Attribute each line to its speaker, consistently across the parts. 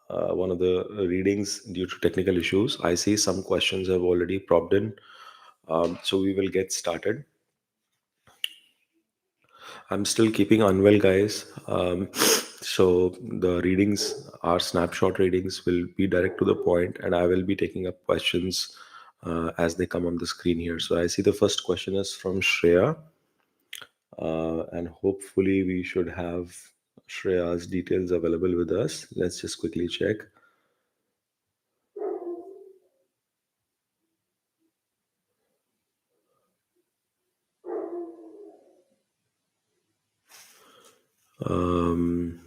Speaker 1: one of the readings due to technical issues. I see some questions have already popped in, so we will get started. I'm still keeping unwell, guys. So the readings, our snapshot readings, will be direct to the point, and I will be taking up questions as they come on the screen here. So I see the first question is from Shrea, and hopefully we should have Shreya's details available with us. Let's just quickly check. Um,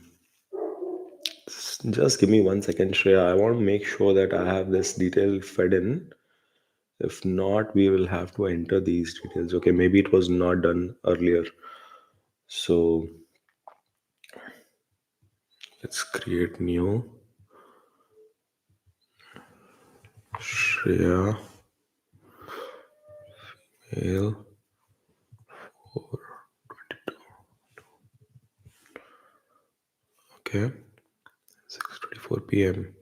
Speaker 1: just give me 1 second, Shreya. I want to make sure that I have this detail fed in. If not, we will have to enter these details. Okay, maybe it was not done earlier. So let's create new. Shreya male 422. Okay, 6:24 p.m.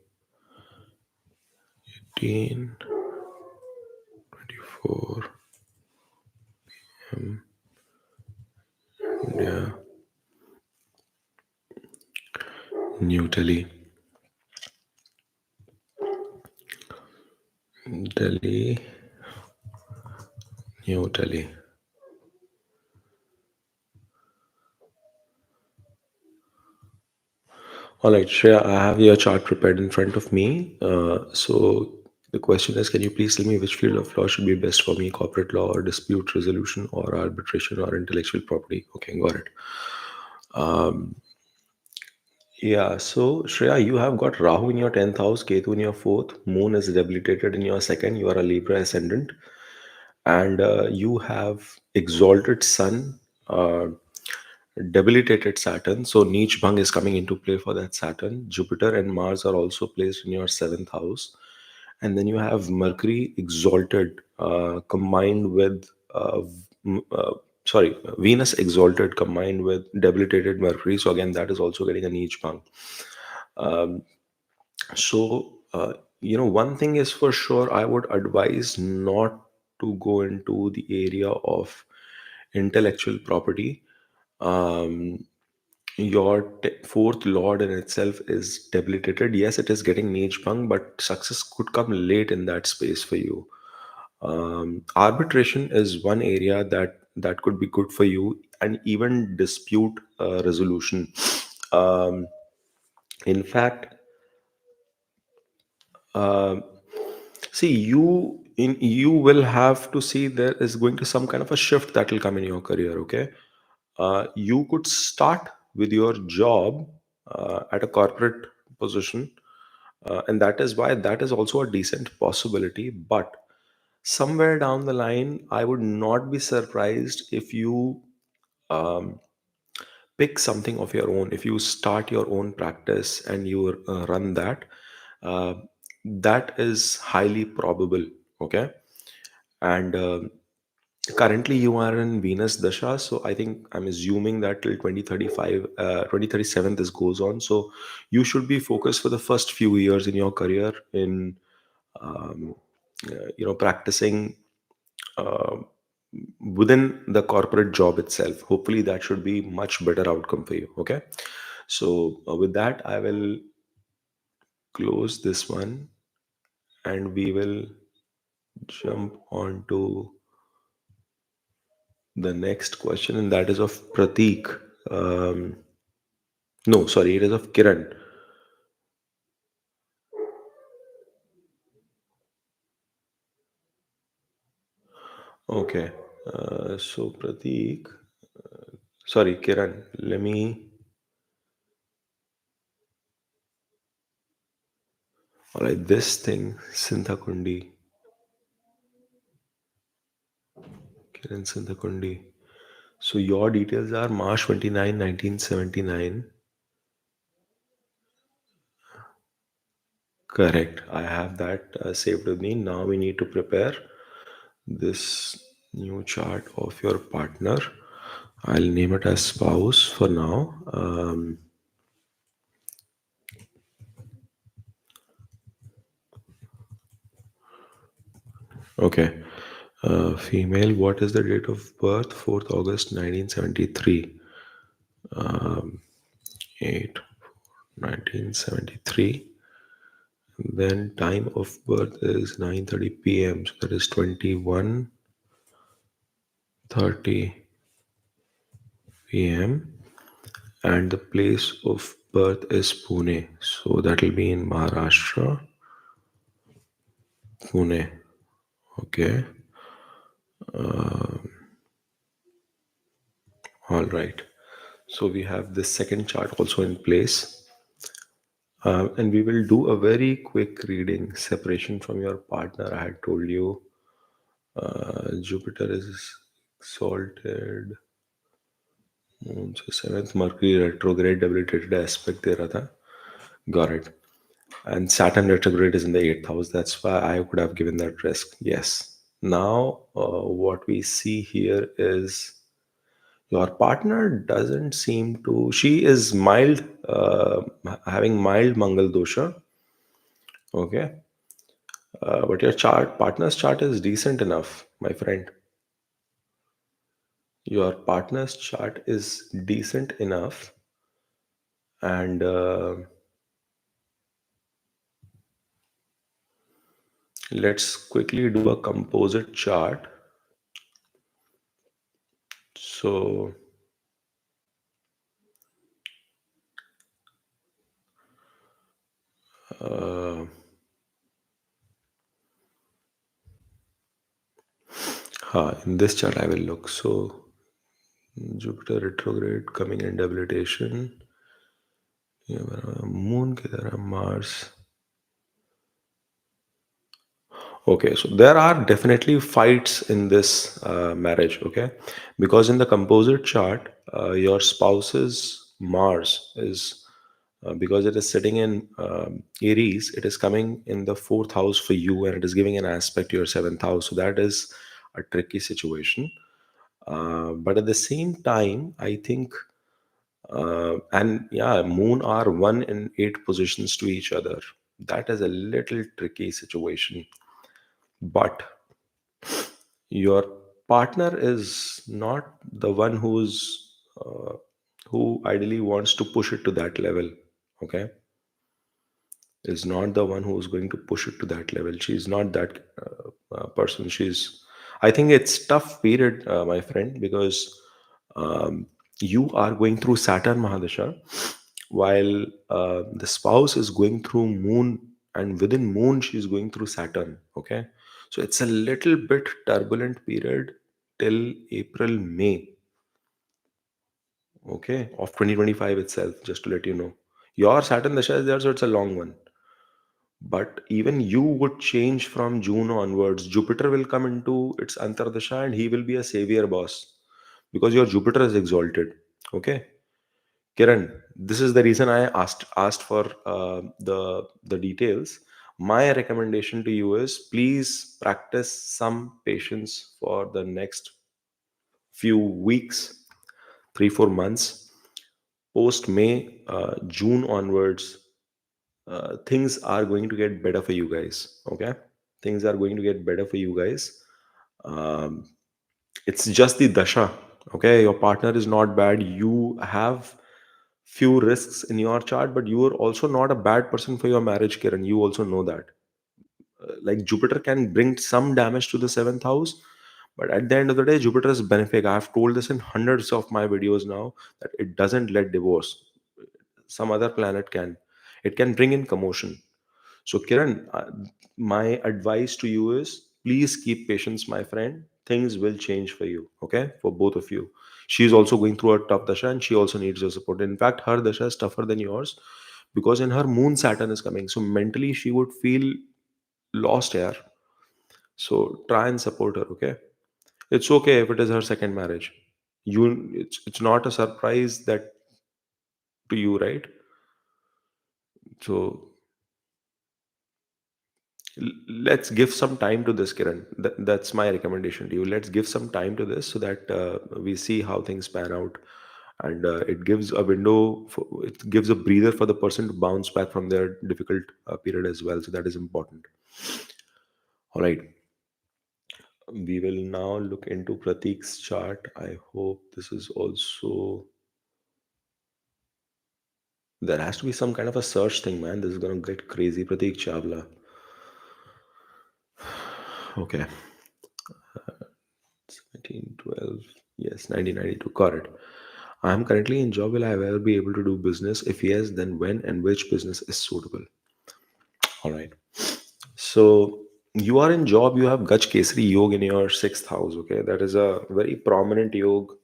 Speaker 1: 18:24 p.m. India, New Delhi. Delhi, New Delhi. All right, Shreya, I have your chart prepared in front of me. So the question is, can you please tell me which field of law should be best for me, corporate law or dispute resolution or arbitration or intellectual property? Okay, got it. Yeah, so Shreya, you have got Rahu in your 10th house, Ketu in your fourth, Moon is debilitated in your second, you are a Libra ascendant, and you have exalted Sun, debilitated Saturn. So Neech Bhang is coming into play for that Saturn. Jupiter and Mars are also placed in your seventh house. And then you have Mercury exalted combined with, sorry, Venus exalted combined with debilitated Mercury. So again, that is also getting a Neech Bhang. So, one thing is for sure, I would advise not to go into the area of intellectual property. Um, your fourth lord in itself is debilitated. Yes, it is getting niche bung, but success could come late in that space for you. Arbitration is one area that could be good for you, and even dispute resolution. Um, in fact, see, you will have to see there is going to some kind of a shift that will come in your career. Okay, you could start with your job at a corporate position, and that is why that is also a decent possibility. But somewhere down the line, I would not be surprised if you um, pick something of your own. If you start your own practice and you run that, uh, that is highly probable. Okay, and currently you are in Venus Dasha, so I think I'm assuming that till 2035, 2037 this goes on. So you should be focused for the first few years in your career in um, practicing uh, within the corporate job itself. Hopefully that should be much better outcome for you. Okay, so with that I will close this one, and we will jump on to the next question, and that is of Pratik. Um, no, sorry, it is of Kiran. Okay, so Pratik, sorry, Kiran, let me. All right, this thing, Sinthakundi, Kiran Sinthakundi. So your details are March 29, 1979. Correct. I have that saved with me. Now we need to prepare this new chart of your partner. I'll name it as spouse for now. Okay. Female, what is the date of birth? 4th August 1973. 8 1973. Then time of birth is 9:30 p.m. So that is 21:30 p.m. And the place of birth is Pune. So that will be in Maharashtra, Pune. Okay. All right. So we have this second chart also in place. And we will do a very quick reading separation from your partner. I had told you Jupiter is exalted. Moon से seventh, Mercury retrograde debilitated aspect दे रहा था. Got it. And Saturn retrograde is in the eighth house. That's why I could have given that risk. Yes. Now, what we see here is your partner doesn't seem to. She is mild, having mild Mangal dosha. Okay. But your partner's chart is decent enough, my friend. Your partner's chart is decent enough, and let's quickly do a composite chart. So, uh, in this chart, I will look. So, Jupiter retrograde coming in debilitation. Moon किधर है? Mars. Okay, so there are definitely fights in this marriage, okay? Because in the composite chart, your spouse's Mars is, because it is sitting in Aries, it is coming in the fourth house for you and it is giving an aspect to your seventh house. So that is a tricky situation. But at the same time, I think, and yeah, Moon are 1 in 8 positions to each other. That is a little tricky situation. But your partner is not the one who ideally wants to push it to that level. Okay, is not the one who's going to push it to that level. She's not that person. She's, I think it's tough period, my friend, because you are going through Saturn Mahadasha, while the spouse is going through Moon, and within Moon she's going through Saturn. Okay, so it's a little bit turbulent period till April May, okay, of 2025 itself. Just to let you know, your Saturn Dasha is there, so it's a long one. But even you would change from June onwards. Jupiter will come into its Antardasha and he will be a savior boss because your Jupiter is exalted. Okay, Kiran, this is the reason I asked for the details. My recommendation to you is please practice some patience for the next few weeks, 3 4 months, post May, June onwards. Things are going to get better for you guys. Okay, things are going to get better for you guys. um, it's just the dasha. Okay, your partner is not bad. You have few risks in your chart, but you are also not a bad person for your marriage, Kiran. You also know that. Like Jupiter can bring some damage to the seventh house, but at the end of the day, Jupiter is benefic. I have told this in hundreds of my videos now, that it doesn't let divorce. Some other planet can. It can bring in commotion. So, Kiran, my advice to you is please keep patience, my friend. Things will change for you, okay? For both of you. She's also going through a tough dasha and she also needs your support. In fact, her dasha is tougher than yours because in her moon, Saturn is coming. So, mentally, she would feel lost here. So, try and support her, okay? It's okay if it is her second marriage. It's not a surprise that to you, right? So, let's give some time to this, Kiran. That's my recommendation to you. Let's give some time to this so that we see how things pan out, and it gives a window it gives a breather for the person to bounce back from their difficult period as well. So that is important. All right. We will now look into Pratik's chart. I hope this is also. There has to be some kind of a search thing, man. This is gonna get crazy. Pratik Chavla. Okay. 1912. Yes, 1992. Correct. I am currently in job. Will I ever be able to do business? If yes, then when and which business is suitable? All right. So you are in job. You have Gaj Kesari Yog in your sixth house. Okay, that is a very prominent yog,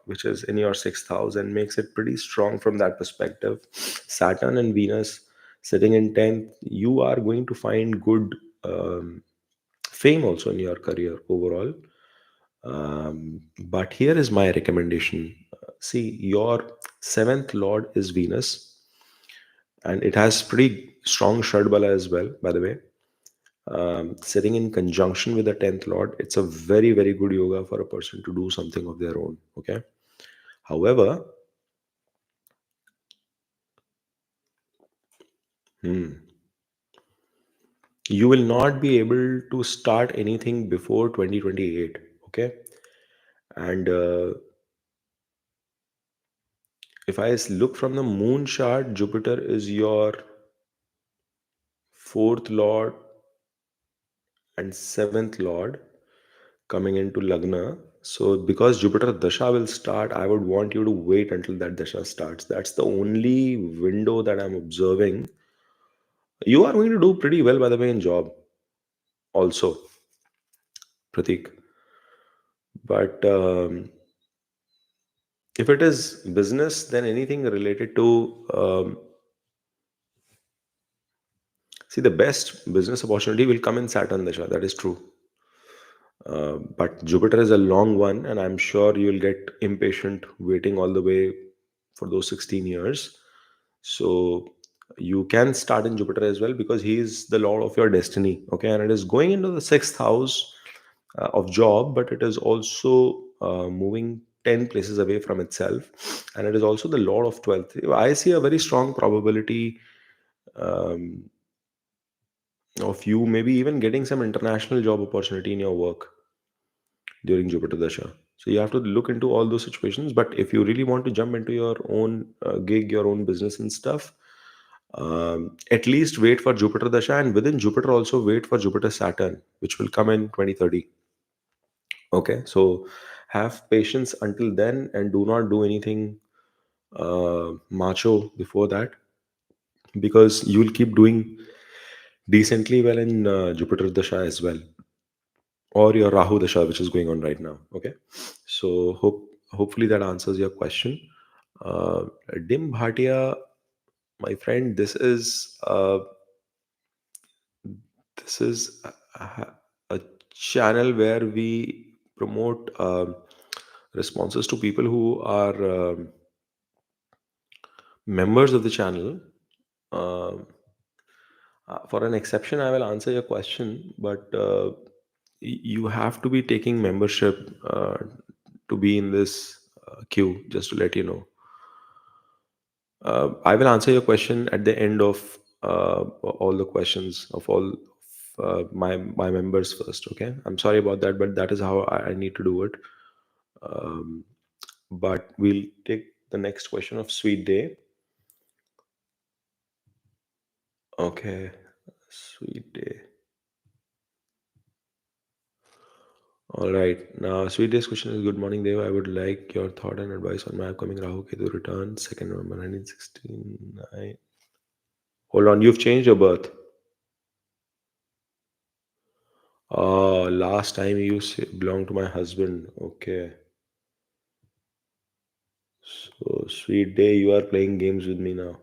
Speaker 1: which is in your sixth house and makes it pretty strong from that perspective. Saturn and Venus sitting in tenth. You are going to find good fame also in your career overall. But here is my recommendation. See, your seventh lord is Venus, and it has pretty strong Shadbala as well, by the way. Sitting in conjunction with the 10th lord, it's a very, very good yoga for a person to do something of their own. Okay. However, you will not be able to start anything before 2028. Okay. And if I look from the moon chart, Jupiter is your fourth lord and seventh lord coming into Lagna. So, because Jupiter Dasha will start, I would want you to wait until that Dasha starts. That's the only window that I'm observing. You are going to do pretty well, by the way, in job also, Pratik. But if it is business, then anything related to see, the best business opportunity will come in Saturn Dasha. That is true. But Jupiter is a long one, and I'm sure you'll get impatient waiting all the way for those 16 years. So you can start in Jupiter as well because he is the lord of your destiny. Okay, and it is going into the sixth house of job, but it is also moving 10 places away from itself, and it is also the lord of 12th. I see a very strong probability um, of you maybe even getting some international job opportunity in your work during Jupiter Dasha. So you have to look into all those situations. But if you really want to jump into your own gig, your own business and stuff, at least wait for Jupiter Dasha, and within Jupiter also wait for Jupiter Saturn, which will come in 2030. Okay, so have patience until then and do not do anything macho before that, because you will keep doing decently well in Jupiter Dasha as well, or your Rahu Dasha, which is going on right now. Okay, so hopefully that answers your question. Uh, Dim Bhatia, my friend, this is a channel where we promote responses to people who are members of the channel. Uh, for an exception, I will answer your question, but you have to be taking membership to be in this queue, just to let you know. I will answer your question at the end of all the questions of all my members first. Okay, I'm sorry about that, but that is how I need to do it. Um, but we'll take the next question of Sweet Day. Okay, Sweet Day. All right. Now, Sweet Day's question is: Good morning, Deva. I would like your thought and advice on my upcoming Rahu Ketu return, 2nd November 1969. Hold on, you've changed your birth. Last time you belonged to my husband. Okay. So, Sweet Day, you are playing games with me now.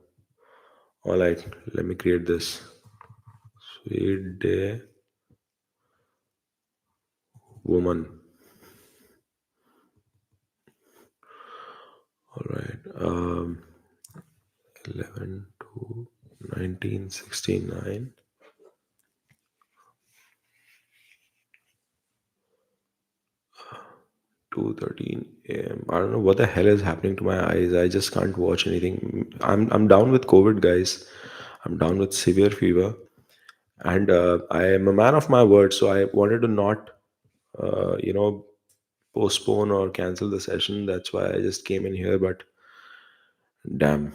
Speaker 1: All right, let me create this. Sweet Day, woman. All right. 11 to 1969. 2:13 a.m. I don't know what the hell is happening to my eyes. I just can't watch anything. I'm down with COVID, guys. I'm down with severe fever, and I am a man of my word, so I wanted to not you know, postpone or cancel the session. That's why I just came in here. But damn,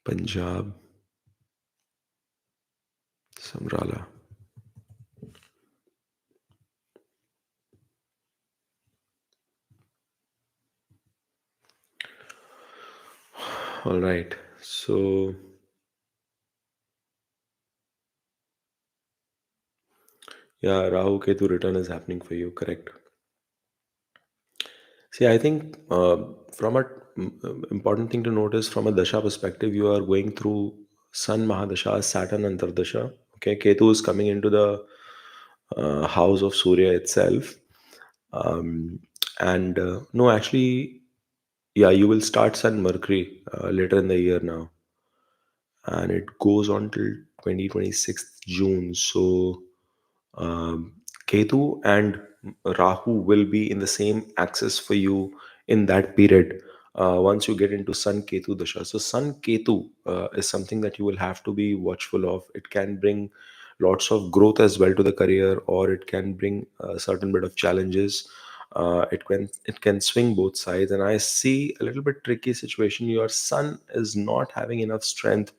Speaker 1: Punjab, Samrala. All right. So, yeah, Rahu Ketu return is happening for you, correct? See, I think from a important thing to notice from a dasha perspective, you are going through Sun Mahadasha, Saturn Antardasha. Okay, Ketu is coming into the house of Surya itself. Um, and no, actually, yeah, you will start Sun Mercury later in the year now, and it goes on till 2026 June. So um, Ketu and Rahu will be in the same axis for you in that period. Once you get into Sun Ketu Dasha. So, Sun Ketu is something that you will have to be watchful of. It can bring lots of growth as well to the career, or it can bring a certain bit of challenges. It can swing both sides, and I see a little bit tricky situation. Your sun is not having enough strength.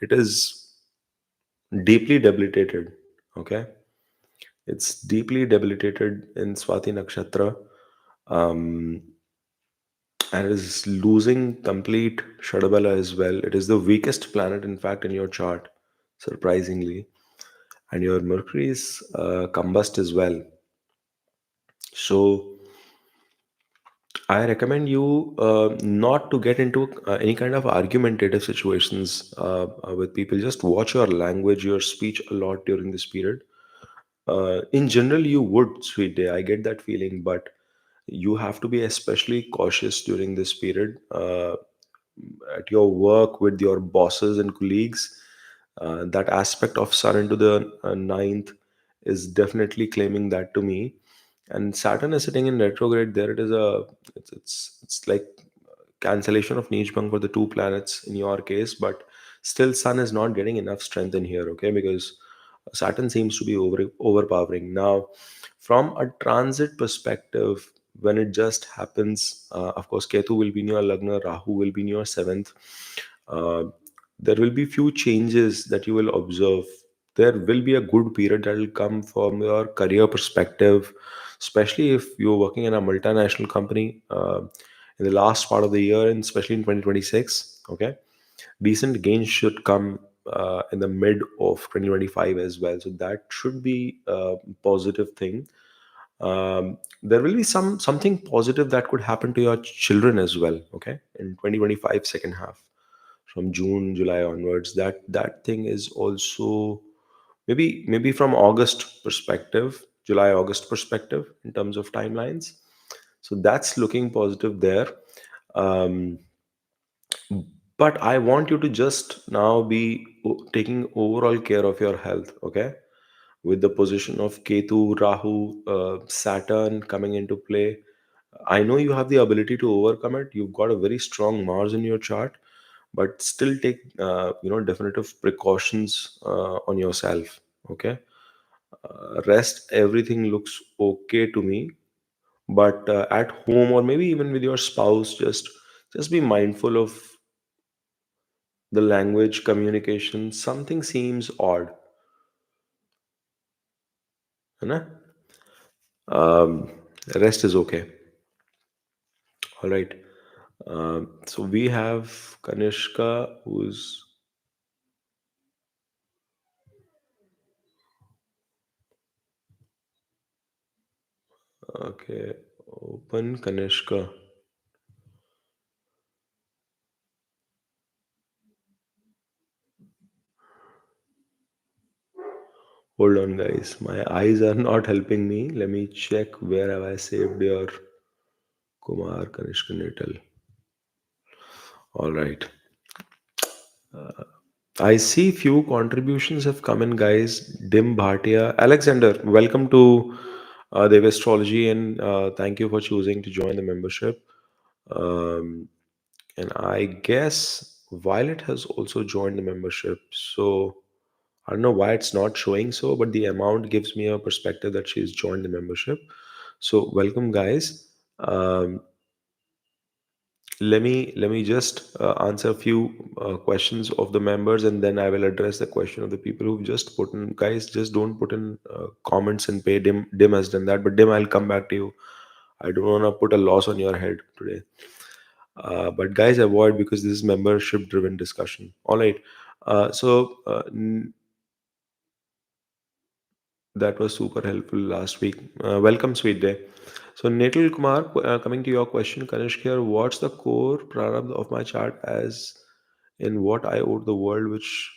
Speaker 1: It is deeply debilitated. Okay, it's deeply debilitated in Swati Nakshatra, um, and it is losing complete Shadabala as well. It is the weakest planet, in fact, in your chart, surprisingly. And your Mercury is combust as well. So, I recommend you not to get into any kind of argumentative situations with people. Just watch your language, your speech a lot during this period. In general, you would, sweet day. I get that feeling, but you have to be especially cautious during this period at your work with your bosses and colleagues. That aspect of sun into the ninth is definitely claiming that to me. And Saturn is sitting in retrograde. There it is, it's like cancellation of Nijbang for the two planets in your case, but still sun is not getting enough strength in here, okay? Because Saturn seems to be overpowering. Now, from a transit perspective, when it just happens, of course, Ketu will be in your Lagna, Rahu will be in your seventh. Uh, there will be few changes that you will observe. There will be a good period that will come from your career perspective, especially if you're working in a multinational company in the last part of the year, and especially in 2026. Okay, decent gains should come in the mid of 2025 as well. So that should be a positive thing. There will be something positive that could happen to your children as well. Okay, in 2025 second half, from June, July onwards. That thing is also maybe from August perspective, July August perspective in terms of timelines. So that's looking positive there. Um, but I want you to just now be taking overall care of your health. Okay, with the position of Ketu, Rahu, Saturn coming into play. I know you have the ability to overcome it. You've got a very strong Mars in your chart, but still take definitive precautions on yourself. Okay, rest. Everything looks okay to me, but at home or maybe even with your spouse, just be mindful of the language communication. Something seems odd, है ना? Um, rest is okay. All right. So we have Kanishka, who's okay. Open Kanishka. Hold on, guys. My eyes are not helping me. Let me check where have I saved your Kumar Kanishka natal. All right. I see few contributions have come in, guys. Dim Bhatia, Alexander, welcome to Devastrology, and thank you for choosing to join the membership. Um, and I guess Violet has also joined the membership. So I don't know why it's not showing so, but the amount gives me a perspective that she's joined the membership. So welcome, guys. Let me just answer a few questions of the members, and then I will address the question of the people who've just put in. Guys, just don't put in comments and pay. Dim has done that, but Dim, I'll come back to you. I don't want to put a loss on your head today. But guys, avoid, because this is membership driven discussion. All right. That was super helpful last week. Welcome, sweet day. So, Natal Kumar, coming to your question, Kanishk here, what's the core prarabdha of my chart, as in what I owe the world, which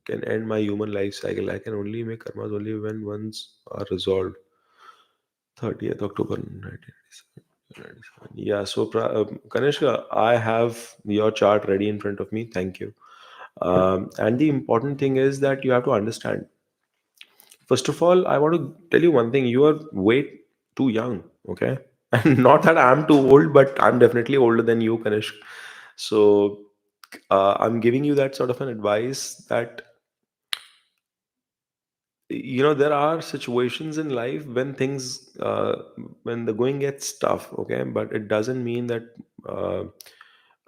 Speaker 1: can end my human life cycle? I can only make karmas only when ones are resolved. 30th October 1997. Yeah, so Kanishka, I have your chart ready in front of me. Thank you. And the important thing is that you have to understand. First of all, I want to tell you one thing. You are way too young, okay? And not that I'm too old, but I'm definitely older than you, Kanish. So I'm giving you that sort of an advice that, there are situations in life when when the going gets tough, okay? But it doesn't mean that uh,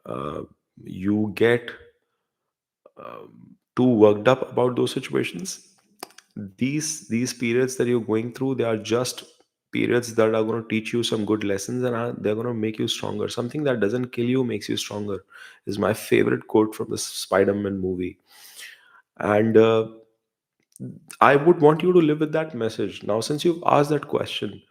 Speaker 1: uh, you get too worked up about those situations. These periods that you're going through, they are just periods that are going to teach you some good lessons, and they're going to make you stronger. Something that doesn't kill you makes you stronger is my favorite quote from the Spider-Man movie. And I would want you to live with that message. Now, since you've asked that question,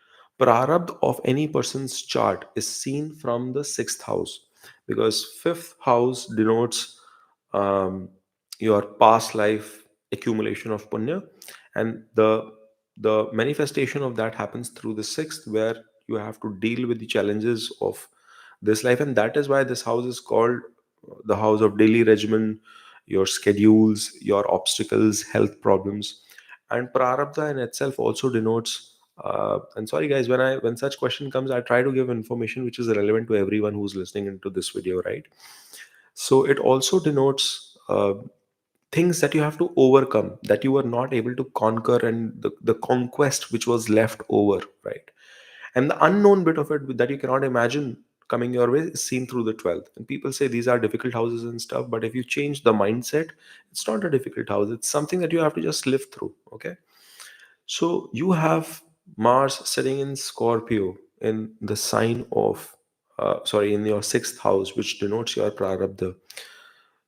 Speaker 1: prarabdh of any person's chart is seen from the sixth house, because fifth house denotes um, your past life accumulation of punya, and the manifestation of that happens through the sixth, where you have to deal with the challenges of this life, and that is why this house is called the house of daily regimen, your schedules, your obstacles, health problems. And prarabdha in itself also denotes, and sorry guys, when such question comes, I try to give information which is relevant to everyone who's listening into this video, right? So it also denotes things that you have to overcome, that you were not able to conquer, and the conquest which was left over, right? And the unknown bit of it that you cannot imagine coming your way is seen through the 12th. And people say these are difficult houses and stuff, but if you change the mindset, it's not a difficult house, it's something that you have to just live through, okay? So you have Mars sitting in Scorpio in the sign of, sorry, in your sixth house, which denotes your prarabdha.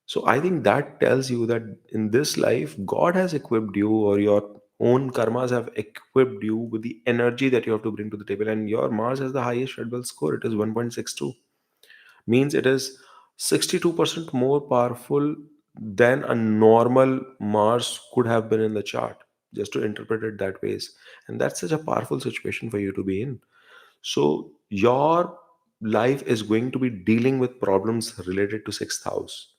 Speaker 1: So I think that tells you that in this life, God has equipped you, or your own karmas have equipped you with the energy that you have to bring to the table. And your Mars has the highest red belt score. It is 1.62. Means it is 62% more powerful than a normal Mars could have been in the chart, just to interpret it that ways. And that's such a powerful situation for you to be in. So your life is going to be dealing with problems related to sixth house.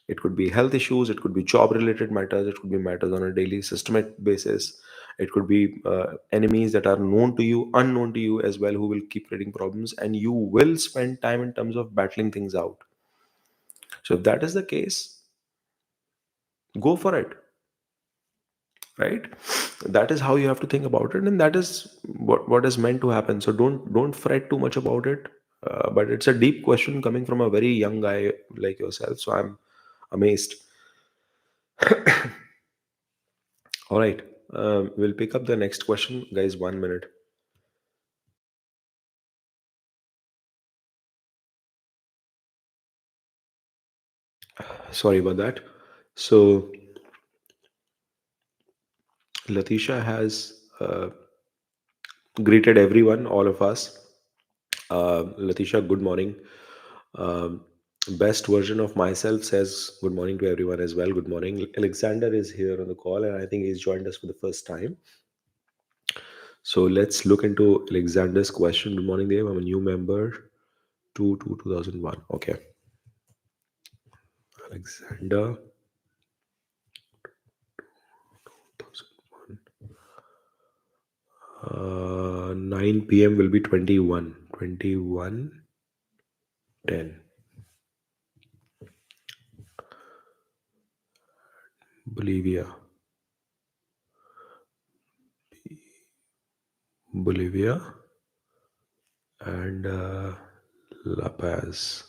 Speaker 1: It could be health issues, it could be job related matters, it could be matters on a daily systematic basis. It could be enemies that are known to you, unknown to you as well, who will keep creating problems, and you will spend time in terms of battling things out. So, if that is the case, go for it, right? That is how you have to think about it, and that is what is meant to happen. So, don't fret too much about it. But it's a deep question coming from a very young guy like yourself. So, I'm amazed. All right. We'll pick up the next question, guys. 1 minute. Sorry about that. So, Latisha has greeted everyone, all of us. Latisha, good morning. Um, Best version of myself says good morning to everyone as well. Good morning. Alexander is here on the call, and I think he's joined us for the first time. So, let's look into Alexander's question. Good morning, Dave. I'm a new member. 2001. Okay. Alexander. 2001. 9 p.m. will be 21. 21 10. Bolivia, Bolivia, and La Paz.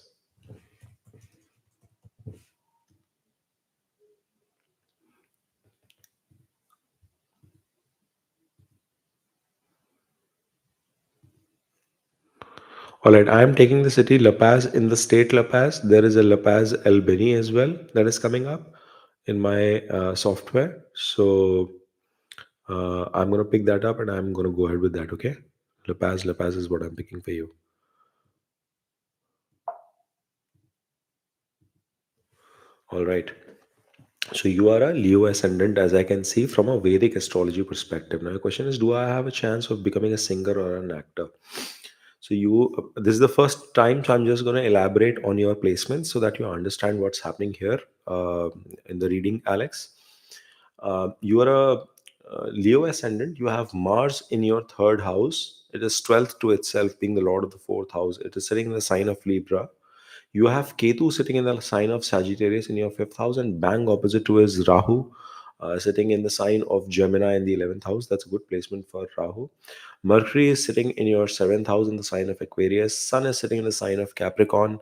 Speaker 1: All right, I am taking the city La Paz in the state La Paz. There is a La Paz Albany as well that is coming up in my software. So I'm gonna pick that up and I'm gonna go ahead with that. Okay, La Paz is what I'm picking for you. All right. So you are a Leo ascendant, as I can see from a Vedic astrology perspective. Now, the question is, do I have a chance of becoming a singer or an actor? So this is the first time, so I'm just going to elaborate on your placements so that you understand what's happening here in the reading, Alex. You are a Leo ascendant. You have Mars in your third house. It is 12th to itself, being the lord of the fourth house. It is sitting in the sign of Libra. You have Ketu sitting in the sign of Sagittarius in your fifth house, and bang opposite to is Rahu, sitting in the sign of Gemini in the 11th house. That's a good placement for Rahu. Mercury is sitting in your seventh house in the sign of Aquarius. Sun is sitting in the sign of Capricorn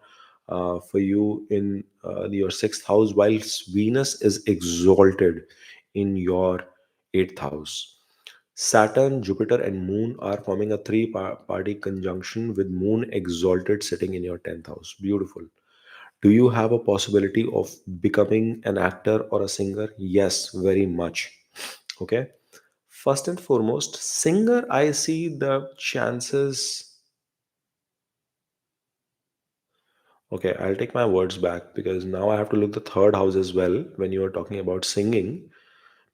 Speaker 1: for you in your sixth house, whilst Venus is exalted in your eighth house. Saturn, Jupiter, and Moon are forming a three party conjunction with Moon exalted sitting in your 10th house. Beautiful. Do you have a possibility of becoming an actor or a singer? Yes, very much. Okay. First and foremost, singer, I see the chances. Okay, I'll take my words back because now I have to look the third house as well when you are talking about singing.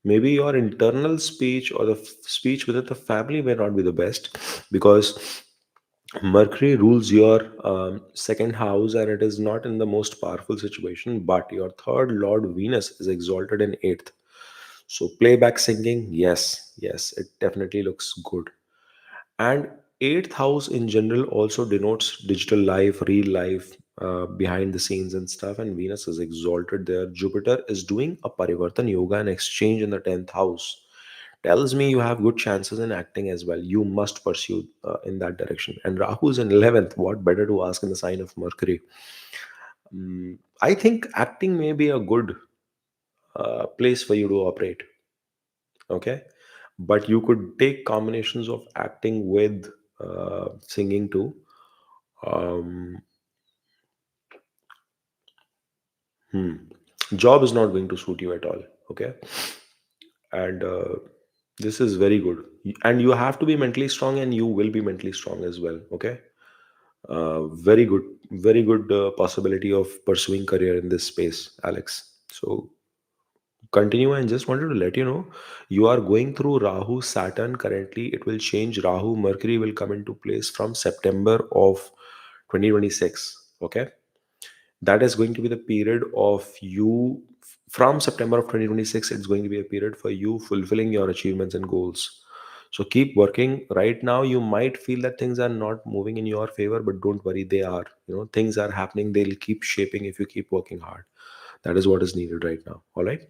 Speaker 1: Maybe your internal speech or the speech within the family may not be the best because Mercury rules your second house and it is not in the most powerful situation, but your third Lord Venus is exalted in eighth. So, playback singing, yes, yes, it definitely looks good. And eighth house in general also denotes digital life, real life, behind the scenes and stuff. And Venus is exalted there. Jupiter is doing a parivartan yoga and exchange in the 10th house. Tells me you have good chances in acting as well. You must pursue in that direction. And Rahu is in 11th. What better to ask in the sign of Mercury? I think acting may be a good place for you to operate. Okay, but you could take combinations of acting with singing too. um, Job is not going to suit you at all. Okay, and this is very good, and you have to be mentally strong and you will be mentally strong as well. Okay, very good, very good possibility of pursuing career in this space, Alex. So continue, and just wanted to let you know you are going through Rahu Saturn currently. It will change. Rahu Mercury will come into place from September of 2026. Okay, that is going to be the period of you. From September of 2026, it's going to be a period for you fulfilling your achievements and goals. So keep working. Right now you might feel that things are not moving in your favor, but don't worry, they are. Things are happening. They'll keep shaping if you keep working hard. That is what is needed right now. All right,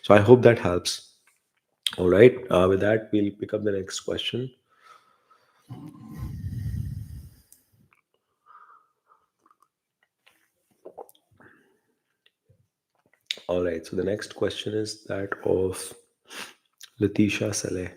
Speaker 1: so I hope that helps. All right, with that we'll pick up the next question. All right, so the next question is that of Letitia Saleh.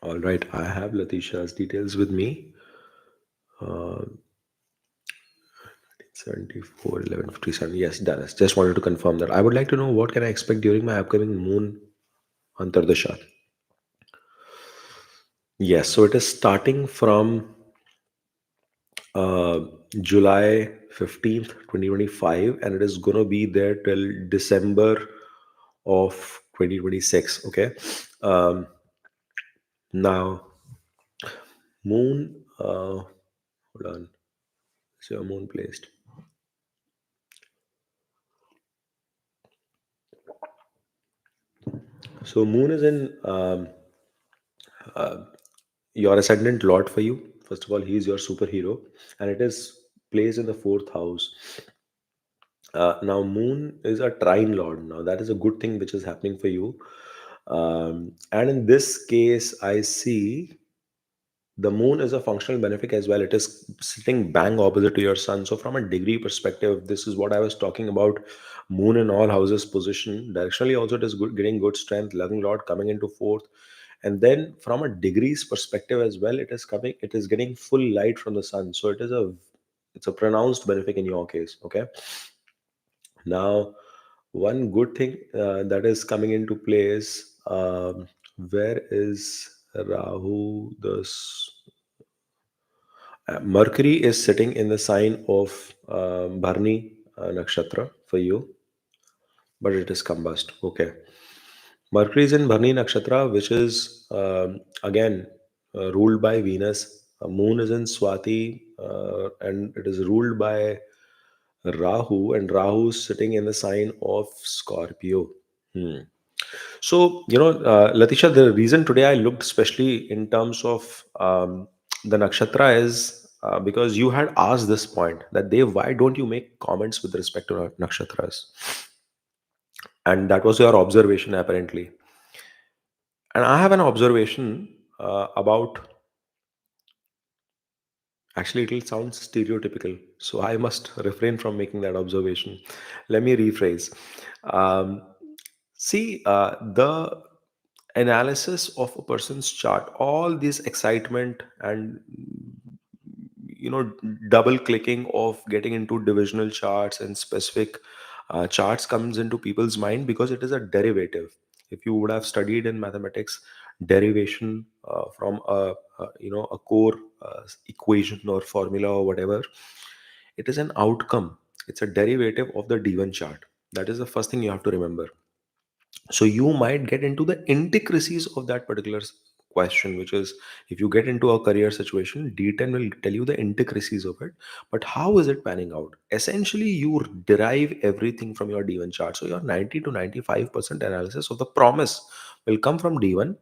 Speaker 1: All right, I have Letitia's details with me. 74, 11, 57. Yes, Dallas. Just wanted to confirm that. I would like to know what can I expect during my upcoming moon Antardasha. Yes, so it is starting from uh, July 15th, 2025, and it is going to be there till December of 2026. Okay. Um, Now, moon, hold on. Is your moon placed? So, moon is in your ascendant lord for you. First of all, he is your superhero, and it is placed in the fourth house. Now moon is a trine lord. Now that is a good thing which is happening for you. And in this case, I see the moon is a functional benefic as well. It is sitting bang opposite to your sun. So from a degree perspective, this is what I was talking about. Moon in all houses position directionally also, it is good, getting good strength. Loving lord coming into fourth, and then from a degrees perspective as well, it is getting full light from the sun. So it's a pronounced benefic in your case. Okay. Now, one good thing that is coming into play is, where is Rahu? Mercury is sitting in the sign of Bharni nakshatra for you, but it is combust. Okay. Mercury is in Bharni nakshatra, which is again ruled by Venus. Moon is in Swati, and it is ruled by Rahu, and Rahu is sitting in the sign of Scorpio. Hmm. So, Latisha, the reason today I looked especially in terms of the nakshatra is because you had asked this point that Dev, why don't you make comments with respect to nakshatras? And that was your observation apparently. And I have an observation about, actually, it will sound stereotypical. So I must refrain from making that observation. Let me rephrase. Um, See, the analysis of a person's chart, all this excitement and double clicking of getting into divisional charts and specific charts comes into people's mind because it is a derivative. If you would have studied in mathematics, derivation from a core equation or formula or whatever, it is an outcome. It's a derivative of the D1 chart. That is the first thing you have to remember. So you might get into the intricacies of that particular question, which is, if you get into a career situation, D10 will tell you the intricacies of it. But how is it panning out? Essentially, you derive everything from your D1 chart. So your 90 to 95% analysis of the promise will come from D1,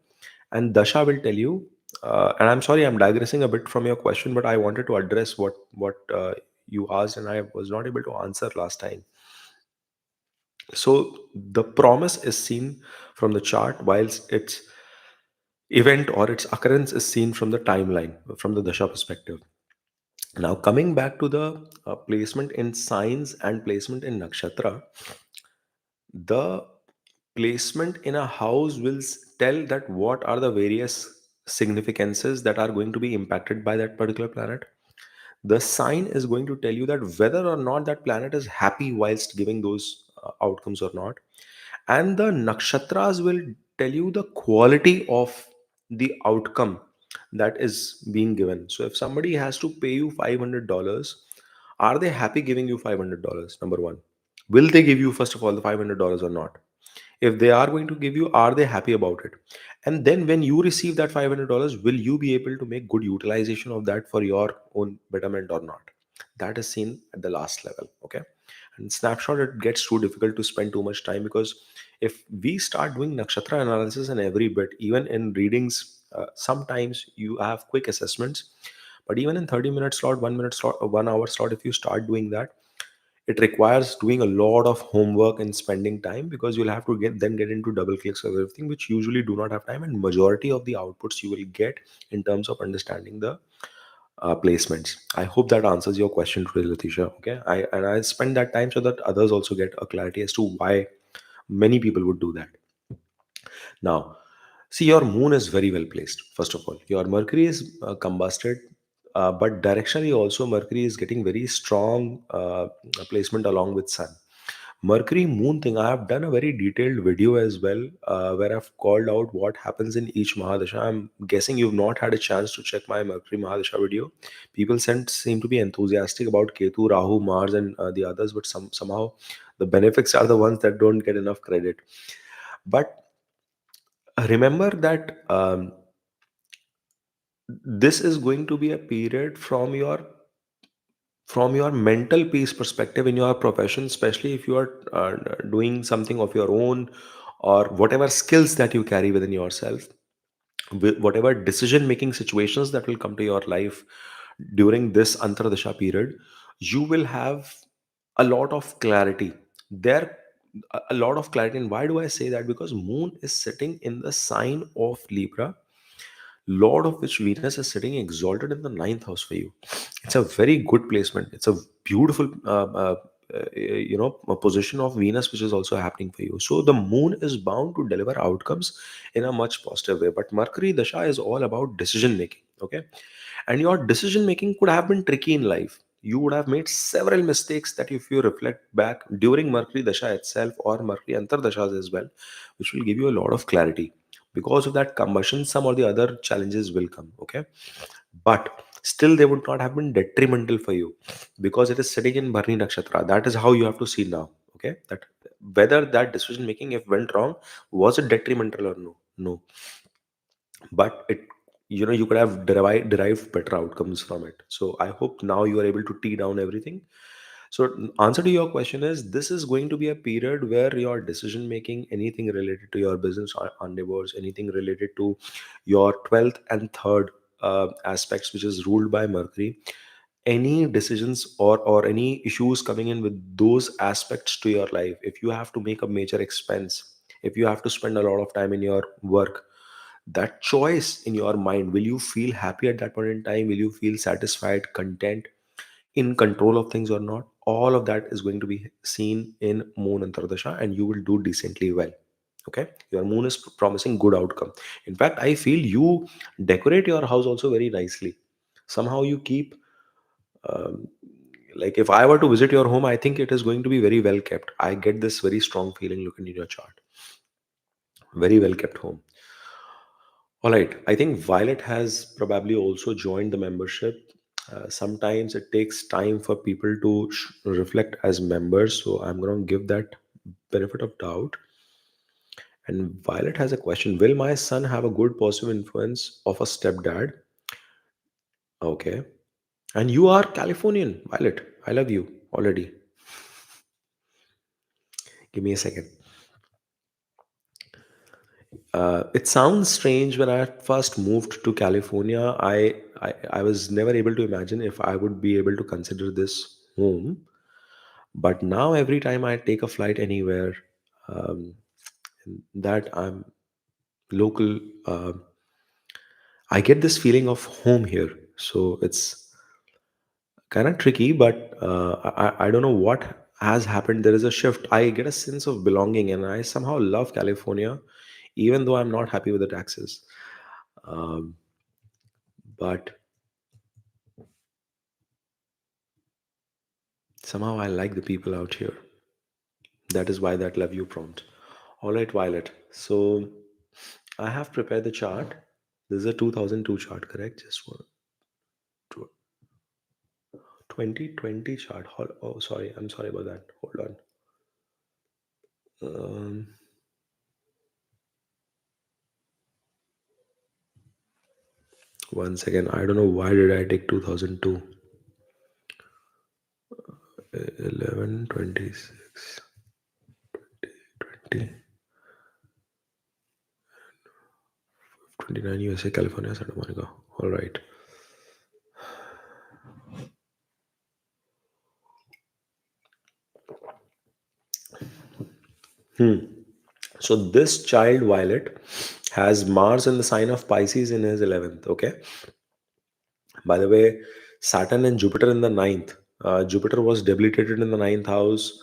Speaker 1: and Dasha will tell you. And I'm sorry, I'm digressing a bit from your question, but I wanted to address what you asked, and I was not able to answer last time. So the promise is seen from the chart, whilst its event or its occurrence is seen from the timeline, from the dasha perspective. Now, coming back to the placement in signs and placement in nakshatra, the placement in a house will tell that what are the various significances that are going to be impacted by that particular planet. The sign is going to tell you that whether or not that planet is happy whilst giving those outcomes or not, and the nakshatras will tell you the quality of the outcome that is being given. So if somebody has to pay you $500, are they happy giving you $500? Number one, will they give you first of all the $500 or not? If they are going to give you, are they happy about it? And then when you receive that $500, will you be able to make good utilization of that for your own betterment or not? That is seen at the last level. Okay. And snapshot, it gets too difficult to spend too much time, because if we start doing nakshatra analysis in every bit, even in readings, sometimes you have quick assessments, but even in 30-minute slot, 1 minute slot, or 1 hour slot, if you start doing that, it requires doing a lot of homework and spending time, because you'll have to get into double clicks of everything, which usually do not have time, and majority of the outputs you will get in terms of understanding the placements. I hope that answers your question today, Latisha. Okay, I spend that time so that others also get a clarity as to why many people would do that. Now, see, your moon is very well placed. First of all, your Mercury is combusted, but directionally also Mercury is getting very strong placement along with Sun. Mercury moon thing, I have done a very detailed video as well, where I've called out what happens in each Mahadasha. I'm guessing you've not had a chance to check my Mercury Mahadasha video. People seem to be enthusiastic about Ketu, Rahu, Mars, and the others, but somehow the benefits are the ones that don't get enough credit. But remember that this is going to be a period from your mental peace perspective in your profession, especially if you are doing something of your own, or whatever skills that you carry within yourself. with whatever decision making situations that will come to your life during this antardasha period, you will have a lot of clarity there, a lot of clarity. And why do I say that? Because moon is sitting in the sign of Libra, Lord of which Venus is sitting exalted in the ninth house for you. It's a very good placement. It's a beautiful, a position of Venus, which is also happening for you. So the moon is bound to deliver outcomes in a much positive way. But Mercury Dasha is all about decision making. Okay, and your decision making could have been tricky in life. You would have made several mistakes that, if you reflect back during Mercury Dasha itself or Mercury Antar Dashas as well, which will give you a lot of clarity. Because of that combustion, some or the other challenges will come. Okay, but still they would not have been detrimental for you, because it is sitting in Bharni Nakshatra. That is how you have to see now. Okay, that whether that decision making, if went wrong, was it detrimental or no? No, but it, you could have derived better outcomes from it. So I hope now you are able to tee down everything. So answer to your question is, this is going to be a period where your decision making, anything related to your business or endeavors, anything related to your 12th and 3rd aspects, which is ruled by Mercury, any decisions or any issues coming in with those aspects to your life, if you have to make a major expense, if you have to spend a lot of time in your work, that choice in your mind, will you feel happy at that point in time? Will you feel satisfied, content, in control of things or not? All of that is going to be seen in moon antardasha, and you will do decently well. Okay, your moon is promising good outcome. In fact, I feel you decorate your house also very nicely. Somehow you keep, um, like, if I were to visit your home, I think it is going to be very well kept. I get this very strong feeling looking in your chart. Very well kept home. All right. I think Violet has probably also joined the membership. Sometimes it takes time for people to reflect as members. So I'm going to give that benefit of doubt. And Violet has a question. Will my son have a good positive influence of a stepdad? Okay. And you are Californian, Violet. I love you already. Give me a second. It sounds strange. When I first moved to California, I was never able to imagine if I would be able to consider this home. But now, every time I take a flight anywhere, um, that I'm local, I get this feeling of home here. So it's kind of tricky, but I don't know what has happened. There is a shift. I get a sense of belonging, and I somehow love California, even though I'm not happy with the taxes. Um, but somehow I like the people out here. That is why that love you prompt. All right, Violet. So I have prepared the chart. This is a 2002 chart, correct? Just one, 2020 chart. Oh, sorry. I'm sorry about that. Hold on. 1 second. I don't know why did I take 2002. 11, 26, 20, 29 USA, California, Santa Monica. All right. So this child, Violet, has Mars in the sign of Pisces in his 11th. Okay. By the way, Saturn and Jupiter in the ninth. Jupiter was debilitated in the ninth house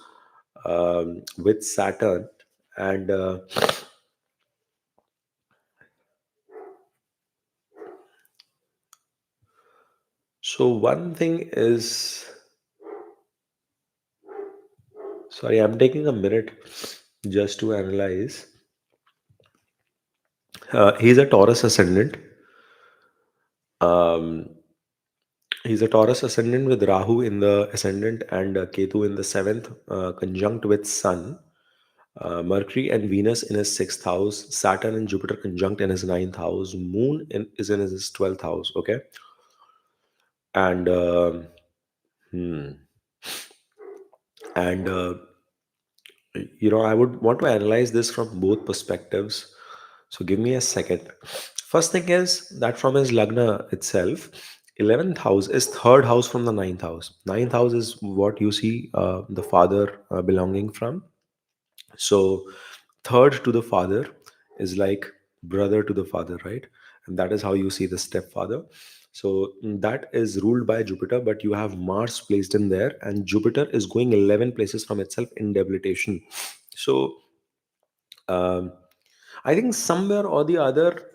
Speaker 1: with Saturn. And so, one thing is, sorry, I'm taking a minute just to analyze. He's a Taurus ascendant. Um, he's a Taurus ascendant with Rahu in the ascendant and Ketu in the seventh, conjunct with Sun. Mercury and Venus in his sixth house, Saturn and Jupiter conjunct in his ninth house, Moon is in his 12th house. Okay, and and I would want to analyze this from both perspectives. So give me a second. First thing is that from his lagna itself, 11th house is third house from the ninth house. Ninth house is what you see the father belonging from. So, third to the father is like brother to the father, right? And that is how you see the stepfather. So, that is ruled by Jupiter, but you have Mars placed in there, and Jupiter is going 11 places from itself in debilitation. So, um, I think somewhere or the other,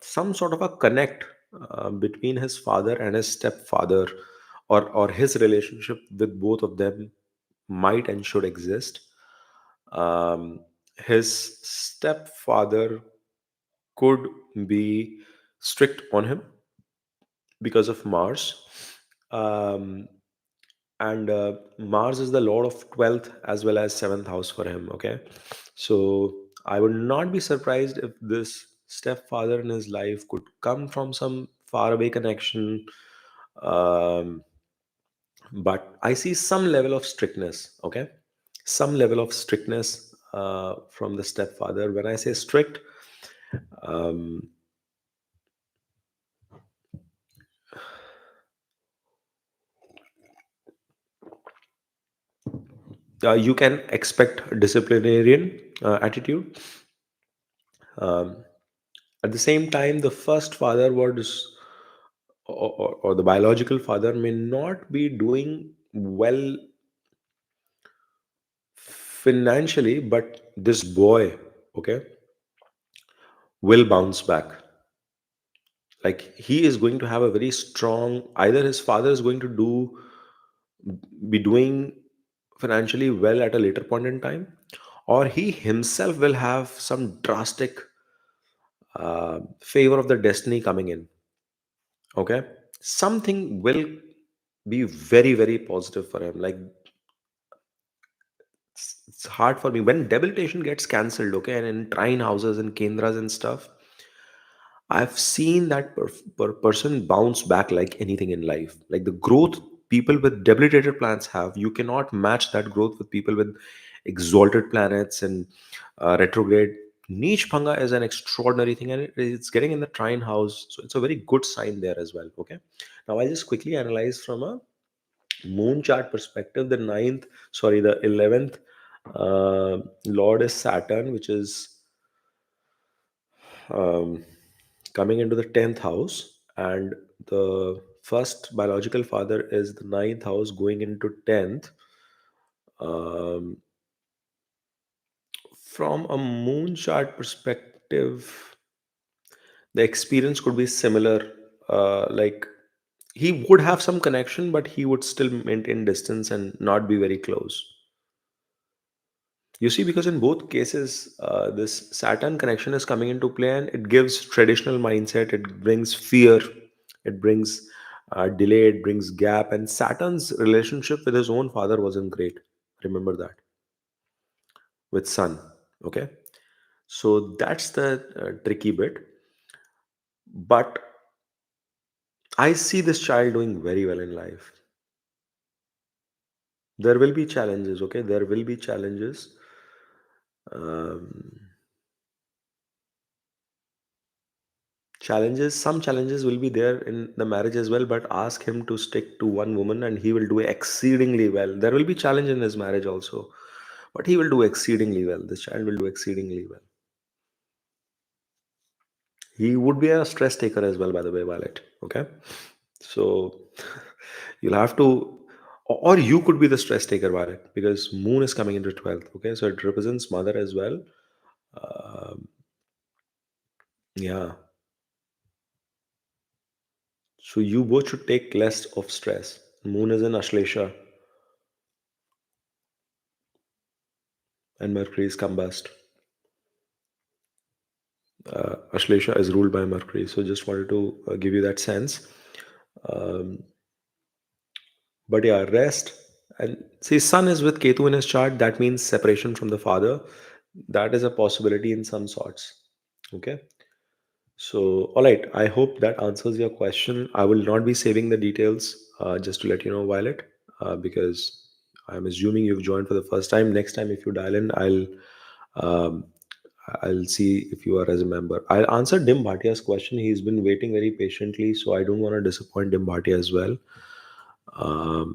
Speaker 1: some sort of a connect between his father and his stepfather, or his relationship with both of them, might and should exist. Um, his stepfather could be strict on him because of Mars. Um, and Mars is the lord of 12th as well as 7th house for him. Okay. So I would not be surprised if this stepfather in his life could come from some faraway connection. Um, but I see some level of strictness. Okay. Some level of strictness from the stepfather. When I say strict, um, you can expect disciplinarian attitude. Um, at the same time, the first father was, or the biological father may not be doing well financially, but this boy, okay, will bounce back. Like he is going to have a very strong, either his father is going to be doing financially well at a later point in time, or he himself will have some drastic favor of the destiny coming in. Okay, something will be very very positive for him. Like it's hard for me when debilitation gets cancelled, okay, and in trine houses and kendras and stuff, I've seen that person bounce back like anything in life. Like the growth people with debilitated planets have, you cannot match that growth with people with exalted planets and retrograde. Niche Phanga is an extraordinary thing, and it's getting in the trine house, so it's a very good sign there as well. Okay, now I'll just quickly analyze from a moon chart perspective. The ninth, sorry, the 11th Lord is Saturn, which is um, coming into the 10th house, and the first biological father is the ninth house going into 10th. um, from a moon chart perspective, the experience could be similar. Like he would have some connection, but he would still maintain distance and not be very close. You see, because in both cases, this Saturn connection is coming into play, and it gives traditional mindset. It brings fear. It brings delay. It brings gap. And Saturn's relationship with his own father wasn't great. Remember that, with Sun. Okay, so that's the tricky bit. But I see this child doing very well in life. There will be challenges. Okay, there will be challenges. Um, Some challenges will be there in the marriage as well, but ask him to stick to one woman and he will do exceedingly well. There will be challenge in his marriage also, but he will do exceedingly well. This child will do exceedingly well. He would be a stress taker as well, by the way, Violet. Okay, so you'll have to, or you could be the stress taker, Violet, because moon is coming into 12th. Okay, so it represents mother as well. um, yeah, so you both should take less of stress. Moon is in Ashlesha and Mercury is combust. Ashlesha is ruled by Mercury. So just wanted to give you that sense. Um, but yeah, rest. And see, Sun is with Ketu in his chart. That means separation from the father. That is a possibility in some sorts. Okay. So, all right. I hope that answers your question. I will not be saving the details, just to let you know, Violet, because I'm assuming you've joined for the first time. Next time, if you dial in, um, I'll see if you are as a member. I'll answer Dim Bhatia's question. He's been waiting very patiently, so I don't want to disappoint Dim Bhatia as well.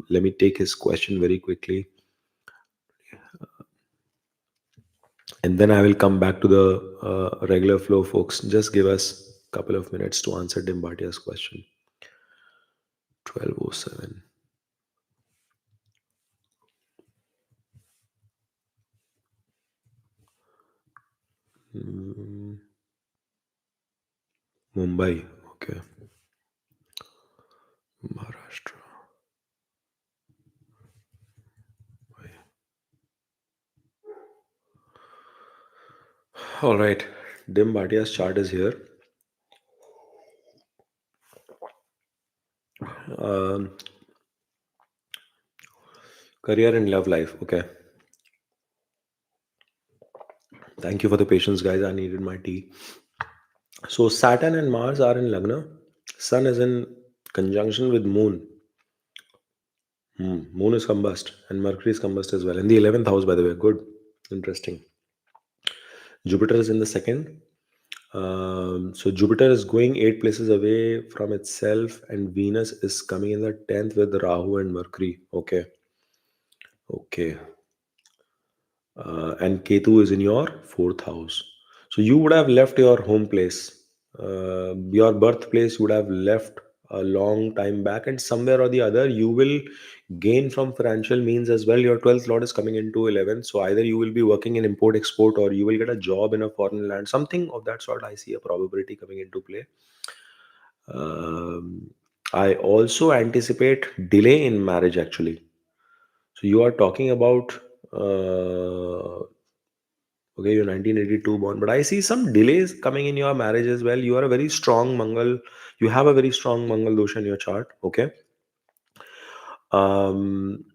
Speaker 1: Let me take his question very quickly, and then I will come back to the regular flow, folks. Just give us a couple of minutes to answer Dim Bhatia's question. 12:07. Mm, Mumbai. Okay. Maharashtra. All right. Dim Bhatia's chart is here. Um, Career and love life. Okay. Thank you for the patience, guys. I needed my tea. So Saturn and Mars are in Lagna. Sun is in conjunction with Moon. Moon is combust and Mercury is combust as well. In the 11th house, by the way. Good. Interesting. Jupiter is in the second. So Jupiter is going 8 places away from itself, and Venus is coming in the 10th with Rahu and Mercury. Okay. Okay. And Ketu is in your fourth house. So you would have left your home place, your birthplace. You would have left a long time back, and somewhere or the other, you will gain from financial means as well. Your 12th lord is coming into 11th, so either you will be working in import export or you will get a job in a foreign land, something of that sort. I see a probability coming into play. Um, I also anticipate delay in marriage actually. So you are talking about okay, you're 1982 born, but I see some delays coming in your marriage as well. You are a very strong Mangal. You have a very strong Mangal dosha in your chart. Okay. Um,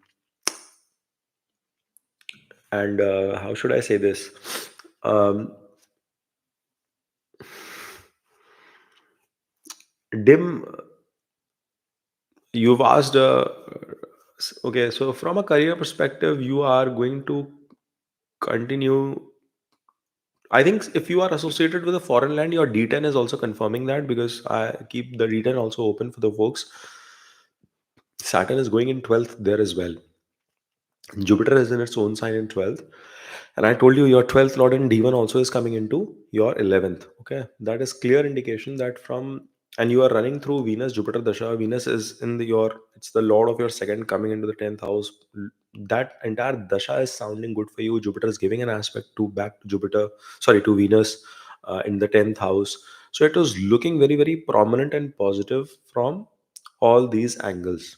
Speaker 1: and how should I say this? Um, Dim, you've asked. Okay, so from a career perspective, you are going to continue. I think if you are associated with a foreign land, your D10 is also confirming that, because I keep the D10 also open for the folks. Saturn is going in 12th there as well. Jupiter is in its own sign in 12th. And I told you your 12th lord in D1 also is coming into your 11th. Okay. That is clear indication that from, and you are running through Venus, Jupiter, Dasha. Venus is in it's the lord of your second coming into the 10th house. That entire Dasha is sounding good for you. Jupiter is giving an aspect to back to Jupiter, sorry, to Venus in the 10th house. So it was looking very, very prominent and positive from all these angles.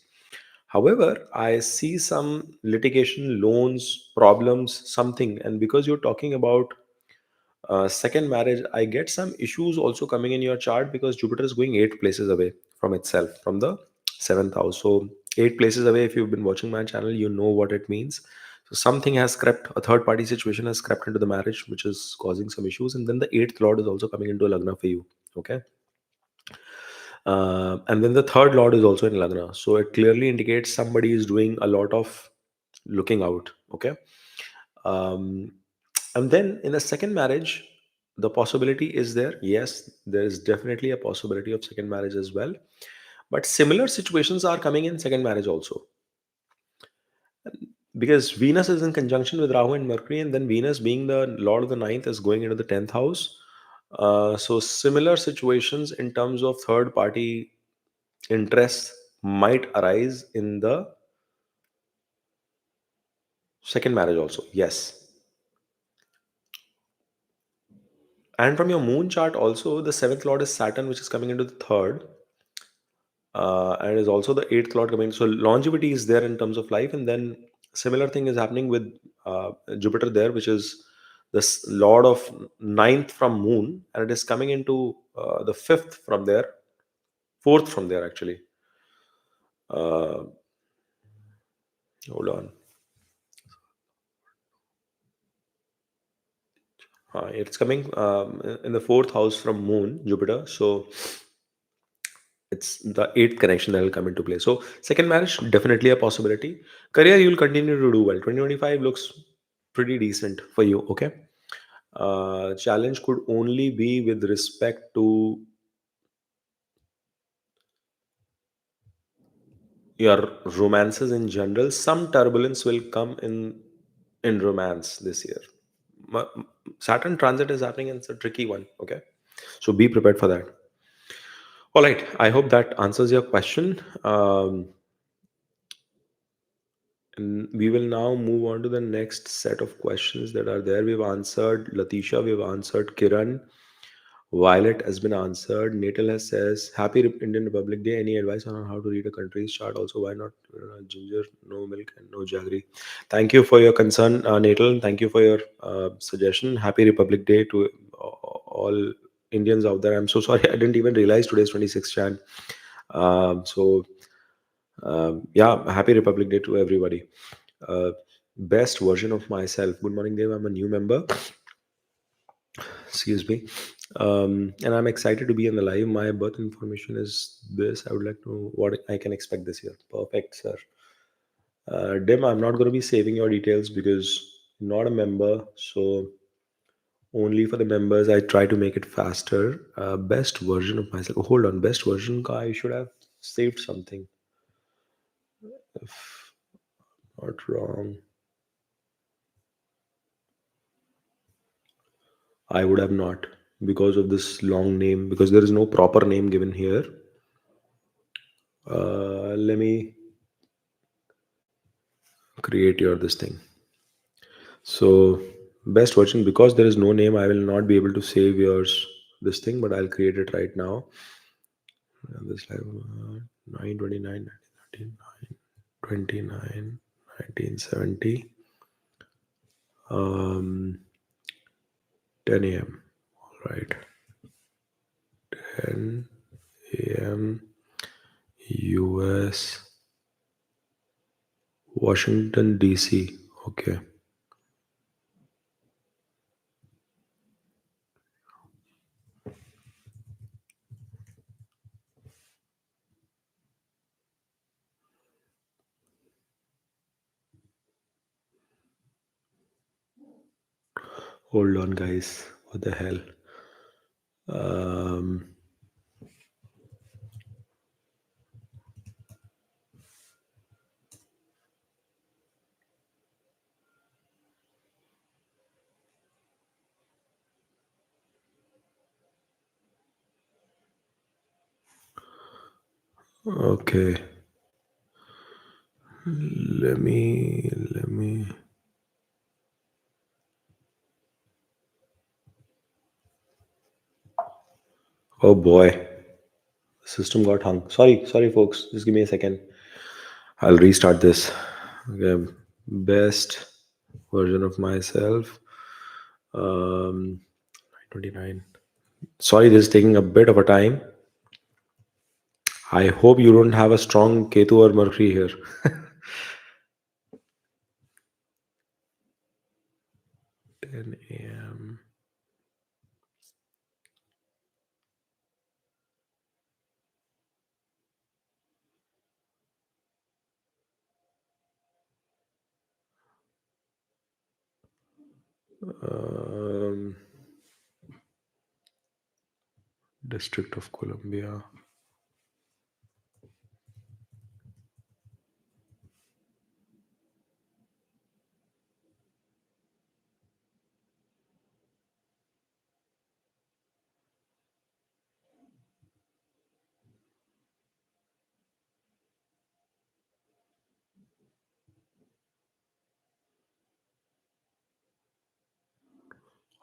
Speaker 1: However, I see some litigation, loans, problems, something. And because you're talking about second marriage, I get some issues also coming in your chart, because Jupiter is going 8 places away from itself, from the seventh house. So, 8 places away, if you've been watching my channel, you know what it means. So, something has crept, a third party situation has crept into the marriage, which is causing some issues. And then the eighth lord is also coming into a Lagna for you. Okay. And then the third lord is also in Lagna. So it clearly indicates somebody is doing a lot of looking out. Okay. Um, and then in the second marriage, the possibility is there. Yes, there is definitely a possibility of second marriage as well. But similar situations are coming in second marriage also, because Venus is in conjunction with Rahu and Mercury, and then Venus, being the lord of the ninth, is going into the 10th house. So similar situations in terms of third party interests might arise in the second marriage also. Yes. And from your moon chart also, the seventh lord is Saturn, which is coming into the third, and is also the eighth lord coming. So longevity is there in terms of life, and then similar thing is happening with Jupiter there, which is this lord of ninth from moon, and it is coming into the fifth from there, fourth from there actually. Uh, Hold on. It's coming in the fourth house from moon, Jupiter. So it's the eighth connection that will come into play. So second marriage, definitely a possibility. Career, you will continue to do well. 2025 looks pretty decent for you. Okay. Challenge could only be with respect to your romances in general. Some turbulence will come in romance this year. Ma- Saturn transit is happening and it's a tricky one. Okay, so be prepared for that. All right, I hope that answers your question. And we will now move on to the next set of questions that are there. We've answered Latisha, we've answered Kiran. Violet has been answered. Natal has says, Happy Indian Republic Day. Any advice on how to read a country's chart? Also, why not ginger, no milk, and no jaggery? Thank you for your concern, Natal. Thank you for your suggestion. Happy Republic Day to all Indians out there. I'm so sorry. I didn't even realize today's 26th Jan. So, yeah, Happy Republic Day to everybody. Uh, Best version of myself. Good morning, Dave. I'm a new member. Excuse me. And I'm excited to be on the live. My birth information is this. I would like to know what I can expect this year. Perfect, sir. Dim, I'm not going to be saving your details because you're not a member. So only for the members, I try to make it faster. Best version of myself. Oh, hold on. Best version, ka, I should have saved something. If not wrong, I would have not because of this long name, because there is no proper name given here. Let me create your this thing. So best version, because there is no name, I will not be able to save yours this thing, but I'll create it right now. This live 9 29 29 1970 10 a.m. All right, 10 a.m. US Washington DC. Okay. Hold on, guys. What the hell? Um, okay. Let me. Oh boy. System got hung. Sorry, folks. Just give me a second. I'll restart this. Okay. Best version of myself. 29. Sorry, this is taking a bit of a time. I hope you don't have a strong Ketu or Mercury here. 10 a.m. Um, District of Columbia.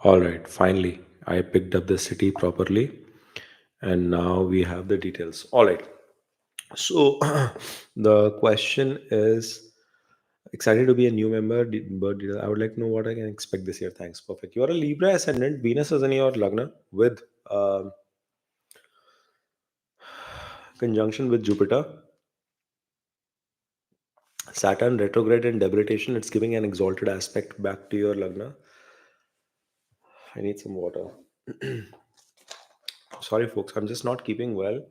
Speaker 1: All right, finally, I picked up the city properly, and now we have the details. All right, so the question is excited to be a new member, but I would like to know what I can expect this year. Thanks, perfect. You are a Libra ascendant. Venus is in your Lagna with conjunction with Jupiter. Saturn retrograde and debilitation. It's giving an exalted aspect back to your Lagna. I need some water. Sorry, folks, I'm just not keeping well.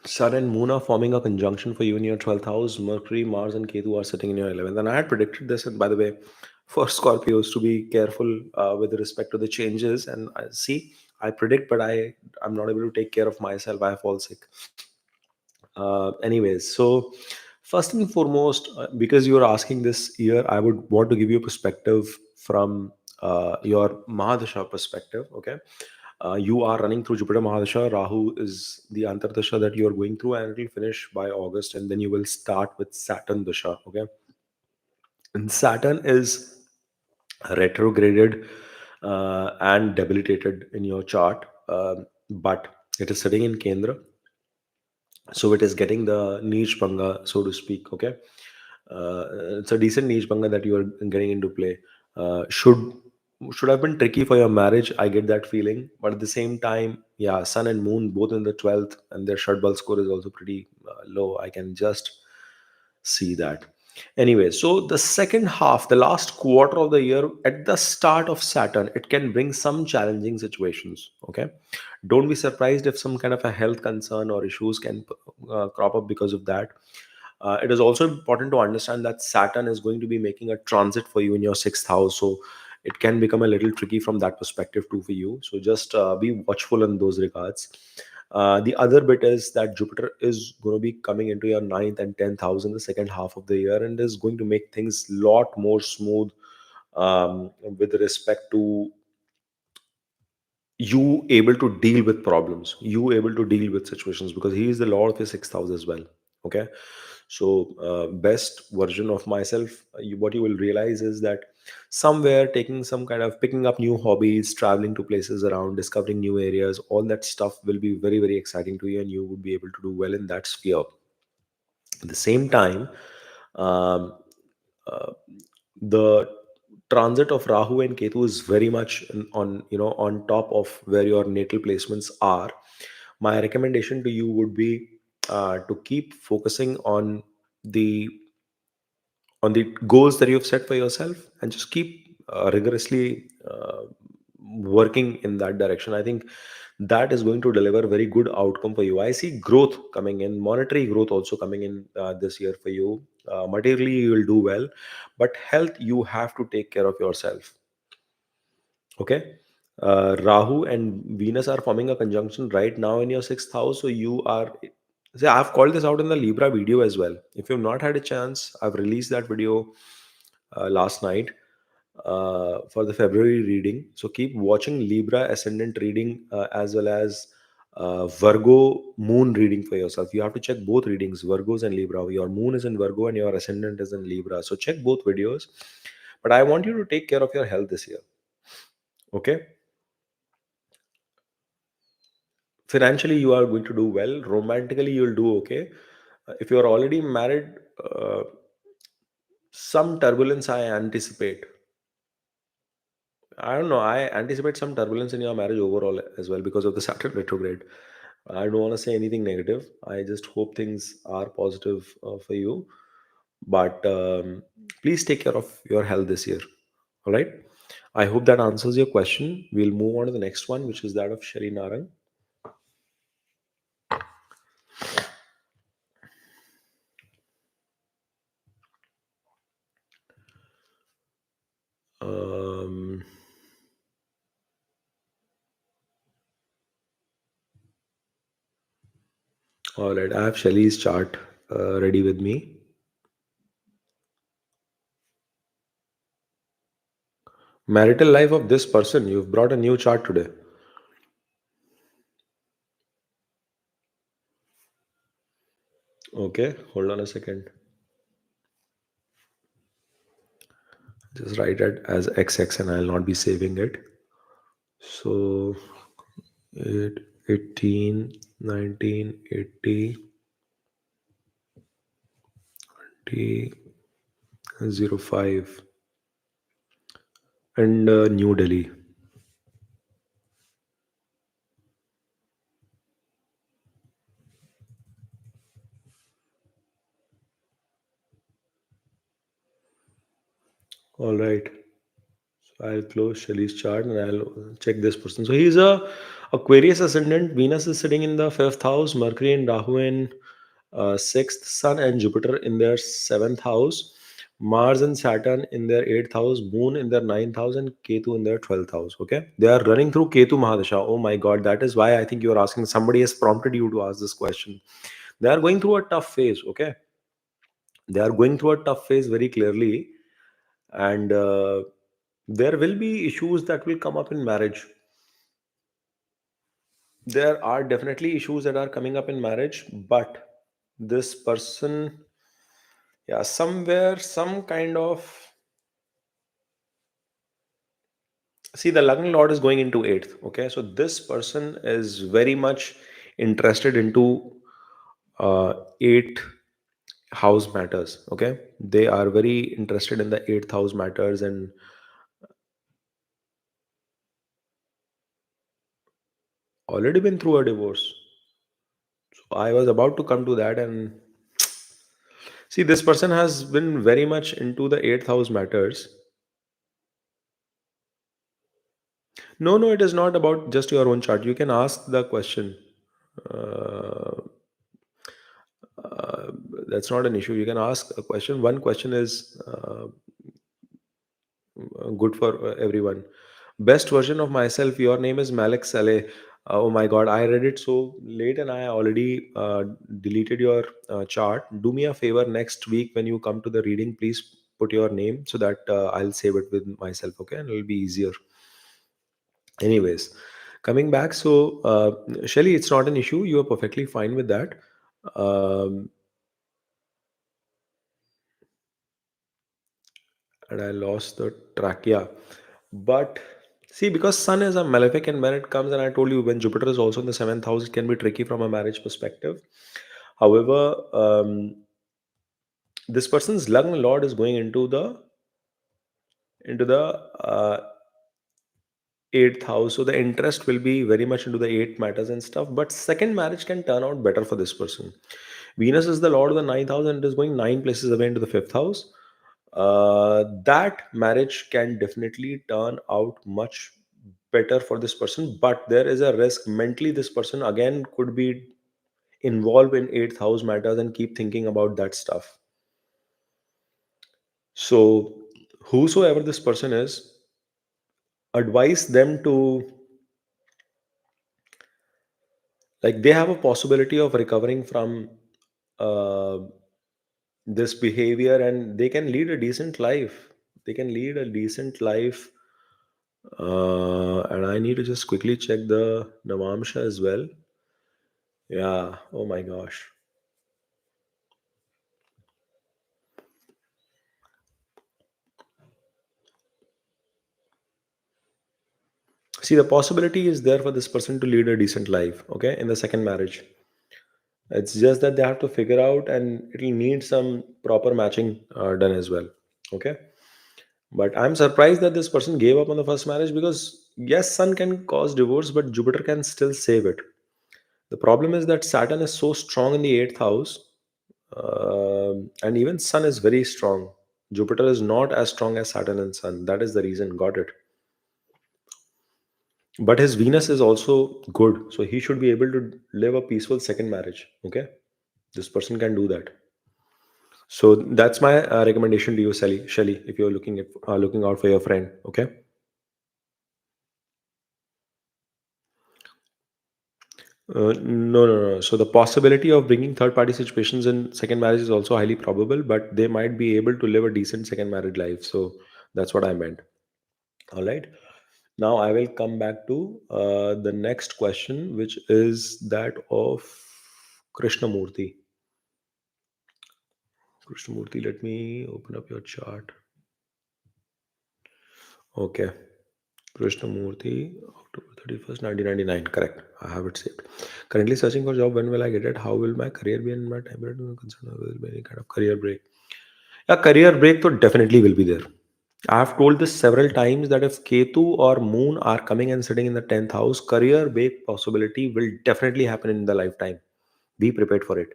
Speaker 1: Sun and Moon are forming a conjunction for you in your 12th house. Mercury, Mars, and Ketu are sitting in your 11th. And I had predicted this. And by the way, for Scorpios to be careful with respect to the changes. And I see, I predict, but I'm not able to take care of myself. I fall sick. Anyways, so first and foremost, because you're asking this year, I would want to give you a perspective from your Mahadasha perspective. Okay, you are running through Jupiter Mahadasha. Rahu is the Antardasha that you are going through, and it will finish by August, and then you will start with Saturn Dasha. Okay, and Saturn is retrograded and debilitated in your chart, but it is sitting in Kendra, so it is getting the niche panga, so to speak. Okay, it's a decent niche panga that you are getting into play. Should have been tricky for your marriage, I get that feeling, but at the same time, yeah, Sun and Moon both in the 12th, and their shadbal score is also pretty low. I can just see that. Anyway, so the second half, the last quarter of the year, at the start of Saturn, it can bring some challenging situations. Okay, don't be surprised if some kind of a health concern or issues can crop up because of that. It is also important to understand that Saturn is going to be making a transit for you in your sixth house, so it can become a little tricky from that perspective too for you. So just be watchful in those regards. The other bit is that Jupiter is going to be coming into your ninth and 10th house in the second half of the year, and is going to make things lot more smooth with respect to you able to deal with problems, you able to deal with situations, because he is the lord of your sixth house as well. Okay, so best version of myself, what you will realize is that somewhere taking some kind of picking up new hobbies, traveling to places around, discovering new areas, all that stuff will be very very exciting to you, and you would be able to do well in that sphere. At the same time, um, uh, the transit of Rahu and Ketu is very much on, on top of where your natal placements are. My recommendation to you would be to keep focusing the the goals that you've set for yourself, and just keep rigorously working in that direction. I think that is going to deliver very good outcome for you. I see growth coming in, monetary growth also coming in this year for you. Materially you will do well, but health, you have to take care of yourself. Okay, Rahu and Venus are forming a conjunction right now in your sixth house, so you are. See, I've called this out in the Libra video as well. If you've not had a chance, I've released that video last night for the February reading. So keep watching Libra ascendant reading as well as Virgo moon reading for yourself. You have to check both readings, Virgos and Libra. Your moon is in Virgo and your ascendant is in Libra. So check both videos. But I want you to take care of your health this year. Okay. Financially, you are going to do well. Romantically, you'll do okay. If you are already married, some turbulence I anticipate. I don't know. I anticipate some turbulence in your marriage overall as well because of the Saturn retrograde. I don't want to say anything negative. I just hope things are positive for you. But please take care of your health this year. All right. I hope that answers your question. We'll move on to the next one, which is that of Shri Narang. Um, all right. I have Shelley's chart ready with me. Marital life of this person. You've brought a new chart today. Okay. Hold on a second. Just write it as XX and I'll not be saving it. So 8, 18, 19, 80, 20, 05, and New Delhi. All right. I'll close Shali's chart and I'll check this person. So he's a Aquarius ascendant. Venus is sitting in the fifth house. Mercury and Rahu in sixth. Sun and Jupiter in their seventh house. Mars and Saturn in their eighth house. Moon in their ninth house, and Ketu in their 12th house. Okay, they are running through Ketu Mahadasha. Oh my God, that is why I think you are asking. Somebody has prompted you to ask this question. They are going through a tough phase. Okay, they are going through a tough phase very clearly, and there will be issues that will come up in marriage. There are definitely issues that are coming up in marriage, but this person, yeah, somewhere, some kind of, see, the Lagna Lord is going into eighth. Okay, so this person is very much interested into eighth house matters. Okay, they are very interested in the eighth house matters and already been through a divorce. So I was about to come to that, and see, this person has been very much into the eighth house matters. No, no, it is not about just your own chart. You can ask the question. Uh, uh, that's not an issue. You can ask a question. One question is good for everyone. Best version of myself. Your name is Malik Saleh. Oh my God, I read it so late and I already deleted your chart. Do me a favor next week when you come to the reading, please put your name so that I'll save it with myself. Okay, and it'll be easier. Anyways, coming back, so Shelly, it's not an issue. You are perfectly fine with that. Um, and I lost the track. Yeah, but see, because Sun is a malefic, and when it comes, and I told you when Jupiter is also in the seventh house, it can be tricky from a marriage perspective. However, this person's lagna lord is going into the eighth house, so the interest will be very much into the eighth matters and stuff. But second marriage can turn out better for this person. Venus is the lord of the ninth house and it is going nine places away into the fifth house. That marriage can definitely turn out much better for this person, but there is a risk mentally. This person again could be involved in eighth house matters and keep thinking about that stuff. So, whosoever this person is, advise them to, like, they have a possibility of recovering from uh, this behavior and they can lead a decent life. They can lead a decent life. And I need to just quickly check the Navamsha as well. Yeah, oh my gosh. See, the possibility is there for this person to lead a decent life, okay, in the second marriage. It's just that they have to figure out and it'll need some proper matching done as well, okay. But I'm surprised that this person gave up on the first marriage because, yes, Sun can cause divorce, but Jupiter can still save it. The problem is that Saturn is so strong in the eighth house, and even Sun is very strong. Jupiter is not as strong as Saturn and Sun. That is the reason. Got it. But his Venus is also good, so he should be able to live a peaceful second marriage. Okay, this person can do that. So that's my recommendation to you, Sally. Shelly, if you're looking out for your friend. Okay. No, no, no. So the possibility of bringing third-party situations in second marriage is also highly probable, but they might be able to live a decent second married life. So that's what I meant. All right. Now I will come back to the next question, which is that of Krishnamurti. Krishnamurti, let me open up your chart. Okay. Krishnamurti, October 31st, 1999. Correct. I have it saved. Currently searching for job. When will I get it? How will my career be in my time period? Concerned with any kind of career break. A career break so definitely will be there. I have told this several times that if Ketu or Moon are coming and sitting in the 10th house, career break possibility will definitely happen in the lifetime. Be prepared for it.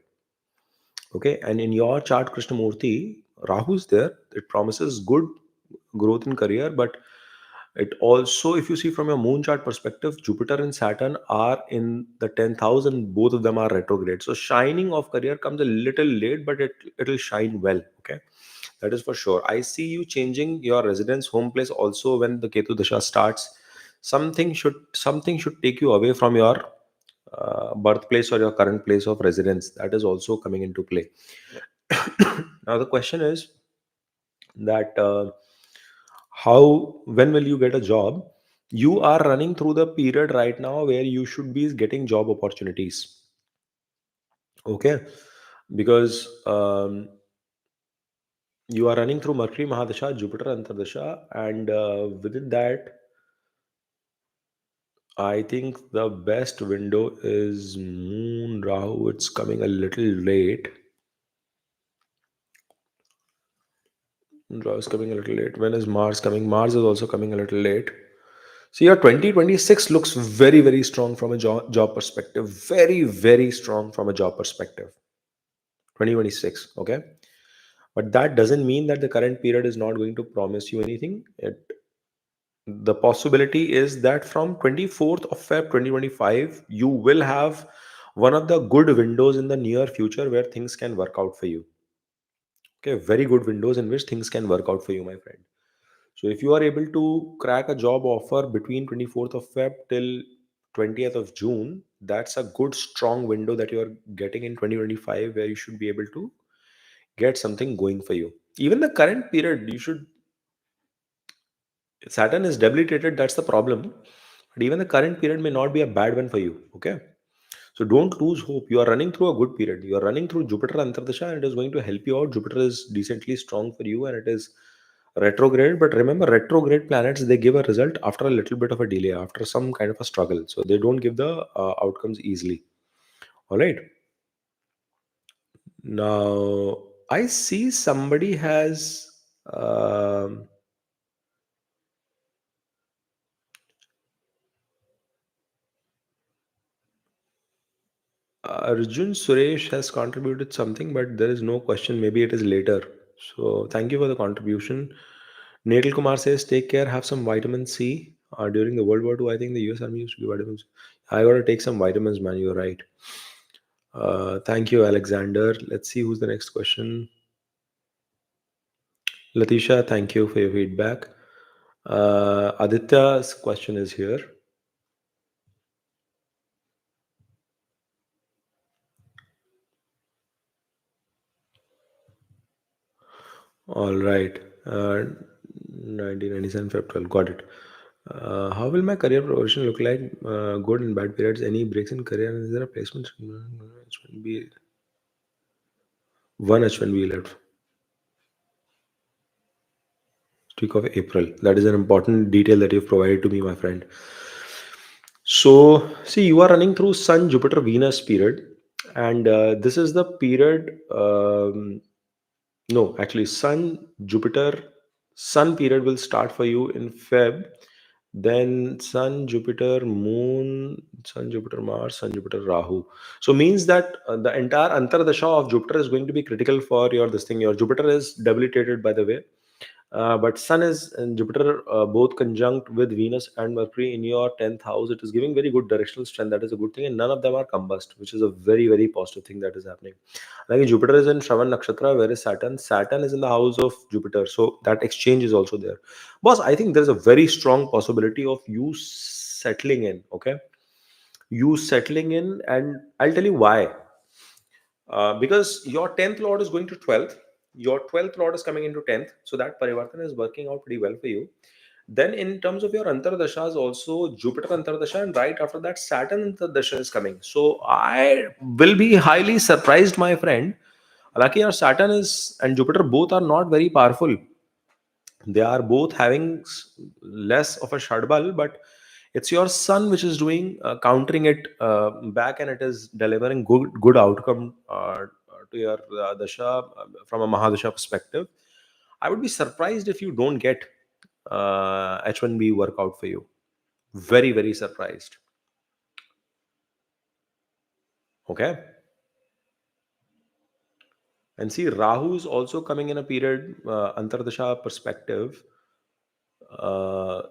Speaker 1: Okay. And in your chart, Krishnamurti, Rahu's there. It promises good growth in career, but It also, if you see from your moon chart perspective, Jupiter and Saturn are in the 10th house and both of them are retrograde. So shining of career comes a little late, but it'll shine well. Okay. That is for sure. I see you changing your residence home place also when the Ketu Dasha starts. Something should take you away from your birthplace or your current place of residence. That is also coming into play. Now the question is that how when will you get a job? You are running through the period right now where you should be getting job opportunities. Okay, because you are running through Mercury Mahadasha, Jupiter Antardasha, and within that, I think the best window is Moon Rahu. It's coming a little late. Rahu is coming a little late. When is Mars coming? Mars is also coming a little late. So your 2026 looks very, very strong from a job perspective. Very, very strong from a job perspective. 2026, okay? But that doesn't mean that the current period is not going to promise you anything. The possibility is that from 24th of Feb 2025, you will have one of the good windows in the near future where things can work out for you. Okay, very good windows in which things can work out for you, my friend. So if you are able to crack a job offer between 24th of Feb till 20th of June, that's a good strong window that you are getting in 2025 where you should be able to get something going for you. Even the current period, you should Saturn is debilitated, that's the problem. But even the current period may not be a bad one for you. Okay. So don't lose hope. You are running through a good period. You are running through Jupiter Antardasha and it is going to help you out. Jupiter is decently strong for you and it is retrograde. But remember, retrograde planets, they give a result after a little bit of a delay, after some kind of a struggle. So they don't give the outcomes easily. All right. Now, I see somebody has. Um Arjun Suresh has contributed something, but there is no question. Maybe it is later. So thank you for the contribution. Natal Kumar says, take care, have some vitamin C. During the World War II, I think the US Army used to give vitamins. I got to take some vitamins, man. You're right. Thank you, Alexander. Let's see who's the next question. Latisha, thank you for your feedback. Aditya's question is here. All right. 1997 Feb 12. Got it. How will my career progression look like? Good and bad periods. Any breaks in career? Is there a placement? H1B. One H1B left. Week of April. That is an important detail that you've provided to me, my friend. So, see, you are running through Sun, Jupiter, Venus period, and this is the period. No, actually, Sun period will start for you in Feb. Then Sun, Jupiter, Moon, Sun, Jupiter, Mars, Sun, Jupiter, Rahu. So means that the entire Antardasha of Jupiter is going to be critical for your this thing. Your Jupiter is debilitated, by the way. But Sun is and Jupiter both conjunct with Venus and Mercury in your 10th house. It is giving very good directional strength. That is a good thing. And none of them are combust, which is a very, very positive thing that is happening. Like Jupiter is in Shravan Nakshatra, whereas Saturn is in the house of Jupiter. So that exchange is also there. Boss, I think there's a very strong possibility of you settling in. Okay. You settling in, and I'll tell you why. Because your 10th lord is going to 12th, your 12th lord is coming into 10th, so that parivartana is working out pretty well for you. Then in terms of your antardashas also, Jupiter antardasha, and right after that Saturn antardasha is coming. So I will be highly surprised, my friend. Lucky your Saturn is and Jupiter both are not very powerful. They are both having less of a shadbal, but it's your sun which is doing countering it back, and it is delivering good outcome to your dasha from a mahadasha perspective. I would be surprised if you don't get H1B workout for you. Very, very surprised. Okay. And see, Rahu is also coming in a period, Antardasha perspective.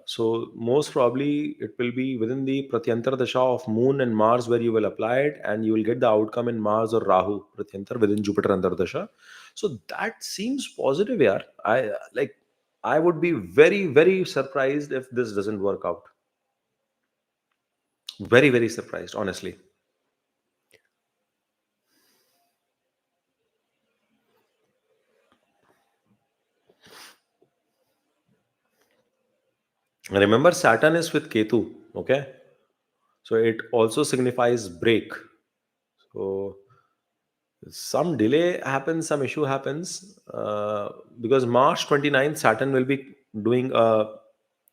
Speaker 1: So most probably it will be within the Pratyantar Dasha of Moon and Mars where you will apply it, and you will get the outcome in Mars or Rahu Pratyantar within Jupiter Antar Dasha. So that seems positive, yeah. I would be very very surprised if this doesn't work out. Very very surprised, honestly. Remember, Saturn is with Ketu. Okay, so it also signifies break. So some delay happens, some issue happens, because March 29th Saturn will be doing a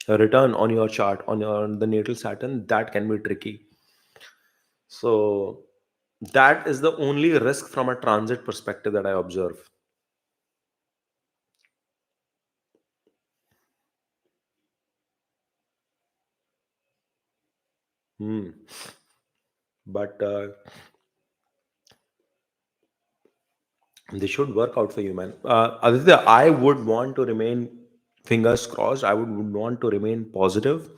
Speaker 1: return on your chart, on the natal Saturn. That can be tricky. So that is the only risk from a transit perspective that I observe. Hmm. But this should work out for you, man. Aditya, I would want to remain, fingers crossed, I would want to remain positive,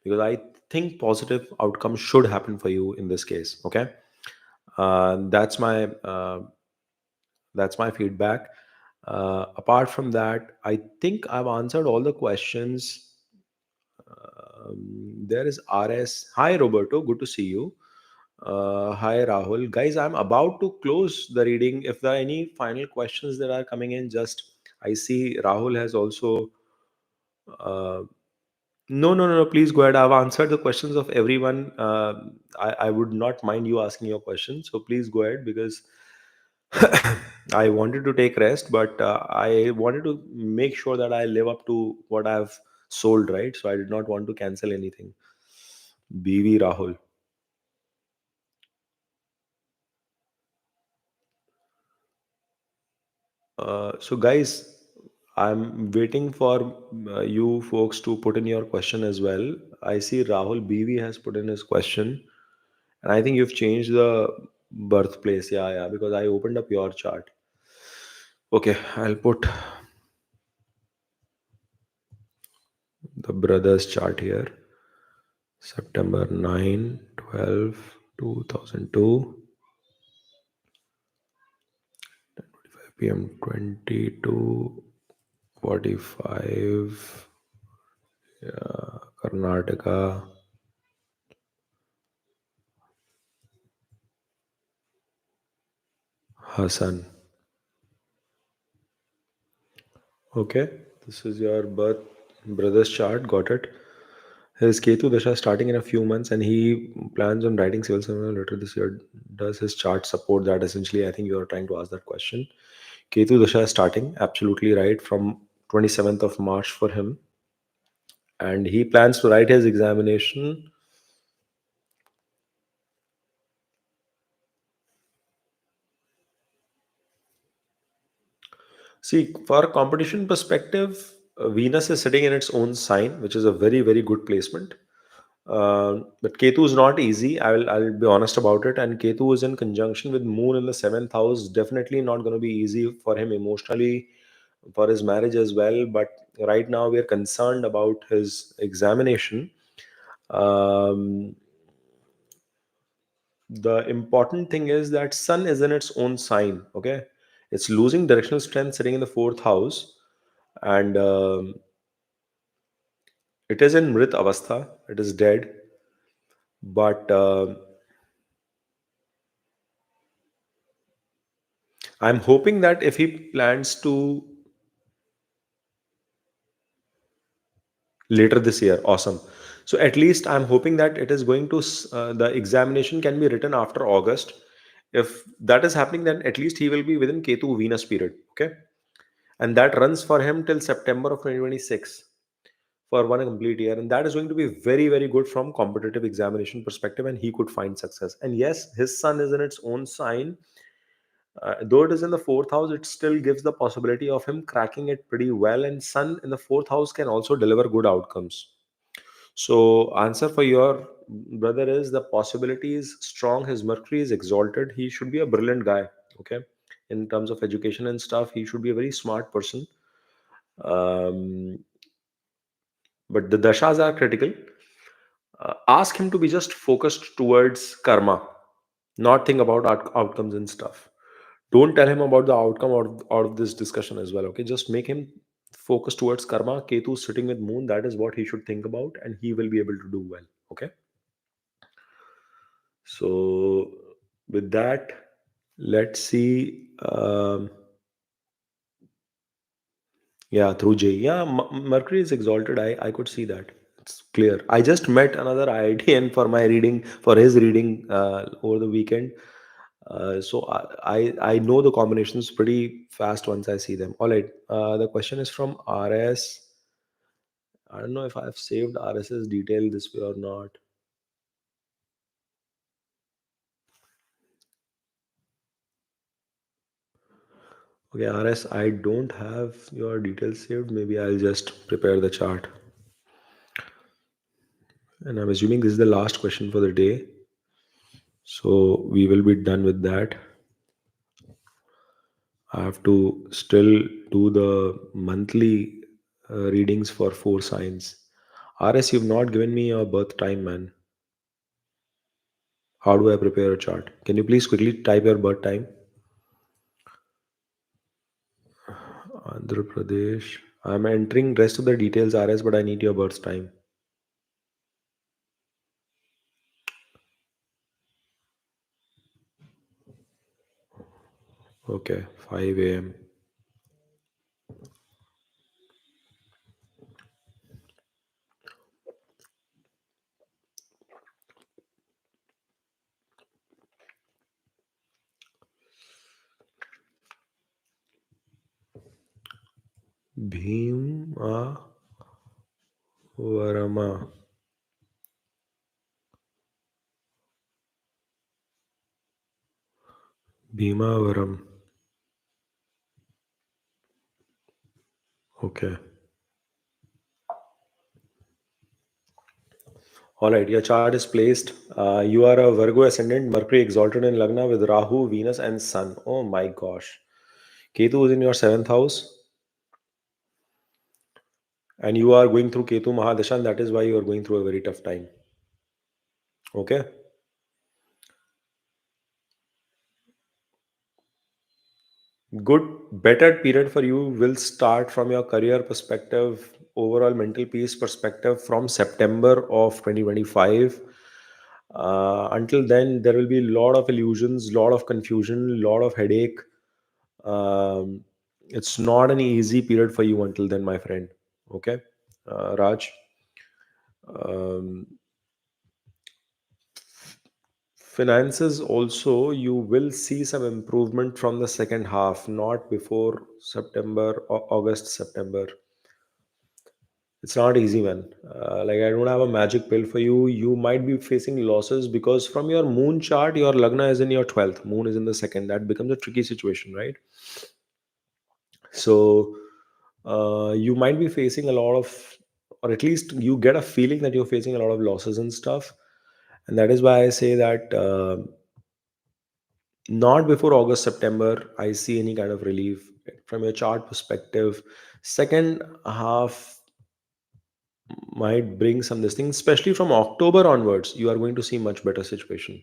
Speaker 1: because I think positive outcomes should happen for you in this case. Okay. That's my feedback. Apart from that, I think I've answered all the questions. There is RS. Hi, Roberto. Good to see you. Hi, Rahul. Guys, I'm about to close the reading. If there are any final questions that are coming in, just I see Rahul has also. Uh, no, no, no, no. Please go ahead. I've answered the questions of everyone. I would not mind you asking your question. So please go ahead, because I wanted to take rest, but I wanted to make sure that I live up to what I've sold, right? So I did not want to cancel anything. BV Rahul. So, guys, I'm waiting for you folks to put in your question as well. I see Rahul BV has put in his question, and I think you've changed the birthplace. Yeah, yeah, because I opened up your chart. Okay, I'll put the brother's chart here. September 9, 12, 2002, 5 p.m. 22:45, Karnataka, Hassan. Okay, this is your birth brother's chart. Got it. His Ketu Dasha starting in a few months, and he plans on writing civil servant later this year. Does his chart support that? Essentially, I think you are trying to ask that question. Ketu Dasha is starting, absolutely right, from 27th of March for him, and he plans to write his examination. See, for a competition perspective, Venus is sitting in its own sign, which is a very, very good placement. But Ketu is not easy. I'll be honest about it. And Ketu is in conjunction with Moon in the seventh house. Definitely not going to be easy for him emotionally, for his marriage as well. But right now we are concerned about his examination. Um, the important thing is that Sun is in its own sign. Okay, it's losing directional strength sitting in the fourth house, and it is in Mrit Avastha. It is dead, but I'm hoping that if he plans to later this year, awesome. So at least I'm hoping that it is going to the examination can be written after August. If that is happening, then at least he will be within Ketu Venus period. Okay, and that runs for him till September of 2026 for one complete year, and that is going to be very very good from competitive examination perspective, and he could find success. And yes, his Sun is in its own sign. Though it is in the fourth house, it still gives the possibility of him cracking it pretty well. And Sun in the fourth house can also deliver good outcomes. So, answer for your brother is the possibility is strong. His Mercury is exalted. He should be a brilliant guy. Okay, in terms of education and stuff, he should be a very smart person. Um, but the dashas are critical. Ask him to be just focused towards karma, not think about outcomes and stuff. Don't tell him about the outcome out of this discussion as well. Okay, just make him focus towards karma. Ketu sitting with moon, that is what he should think about, and he will be able to do well. Okay, so with that, let's see. Yeah, through J. Yeah, Mercury is exalted. I could see that. It's clear. I just met another IITN for my reading, for his reading over the weekend. So I know the combinations pretty fast once I see them. All right. The question is from RS. I don't know if I've saved RS's detail this way or not. Okay, RS, I don't have your details saved. Maybe I'll just prepare the chart. And I'm assuming this is the last question for the day. So we will be done with that. I have to still do the monthly readings for four signs. RS, you've not given me your birth time, man. How do I prepare a chart? Can you please quickly type your birth time? Andhra Pradesh. I'm entering rest of the details, RS, but I need your birth time. Okay, 5 a.m. Bhima Varama. Bhimavaram. Okay. All right, your chart is placed. You are a Virgo ascendant, Mercury exalted in Lagna with Rahu, Venus, and Sun. Oh my gosh. Ketu is in your seventh house, and you are going through Ketu Mahadasha, and that is why you are going through a very tough time. Okay. Good, better period for you will start from your career perspective, overall mental peace perspective from September of 2025. Until then, there will be a lot of illusions, lot of confusion, lot of headache. Um, it's not an easy period for you until then, my friend. Okay, Raj. Um, Finances also, you will see some improvement from the second half, not before September or August, September. It's not easy, man. Like, I don't have a magic pill for you. You might be facing losses because from your moon chart, your Lagna is in your 12th, moon is in the second. That becomes a tricky situation, right? So, you might be facing a lot of, or at least you get a feeling that you're facing a lot of losses and stuff. And that is why I say that. Not before August, September, I see any kind of relief from your chart perspective. Second half might bring some this thing, especially from October onwards. You are going to see much better situation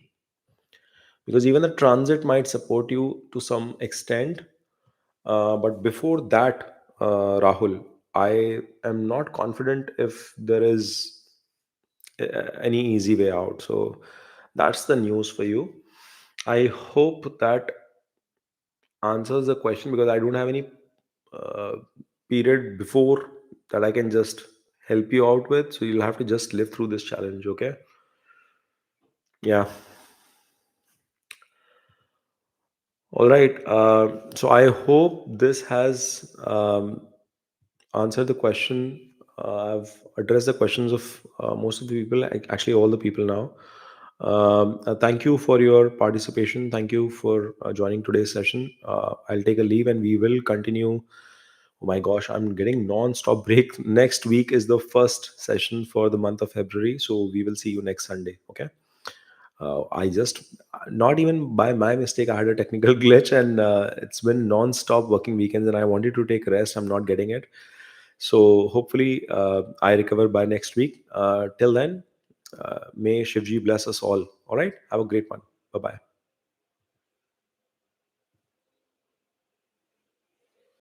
Speaker 1: because even the transit might support you to some extent. But before that, Rahul, I am not confident if there is any easy way out. So that's the news for you. I hope that answers the question because I don't have any uh, period before that I can just help you out with. So you'll have to just live through this challenge, okay? Yeah. All right. So I hope this has answered the question. I've addressed the questions of most of the people, actually, all the people now. Thank you for your participation. Thank you for joining today's session. I'll take a leave and we will continue. Oh my gosh, I'm getting non-stop break. Next week is the first session for the month of February. So we will see you next Sunday. Okay. I just, not even by my mistake, I had a technical glitch and it's been non-stop working weekends and I wanted to take rest. I'm not getting it. So hopefully I recover by next week. Till then, may Shivji bless us all. All right, have a great one. Bye bye.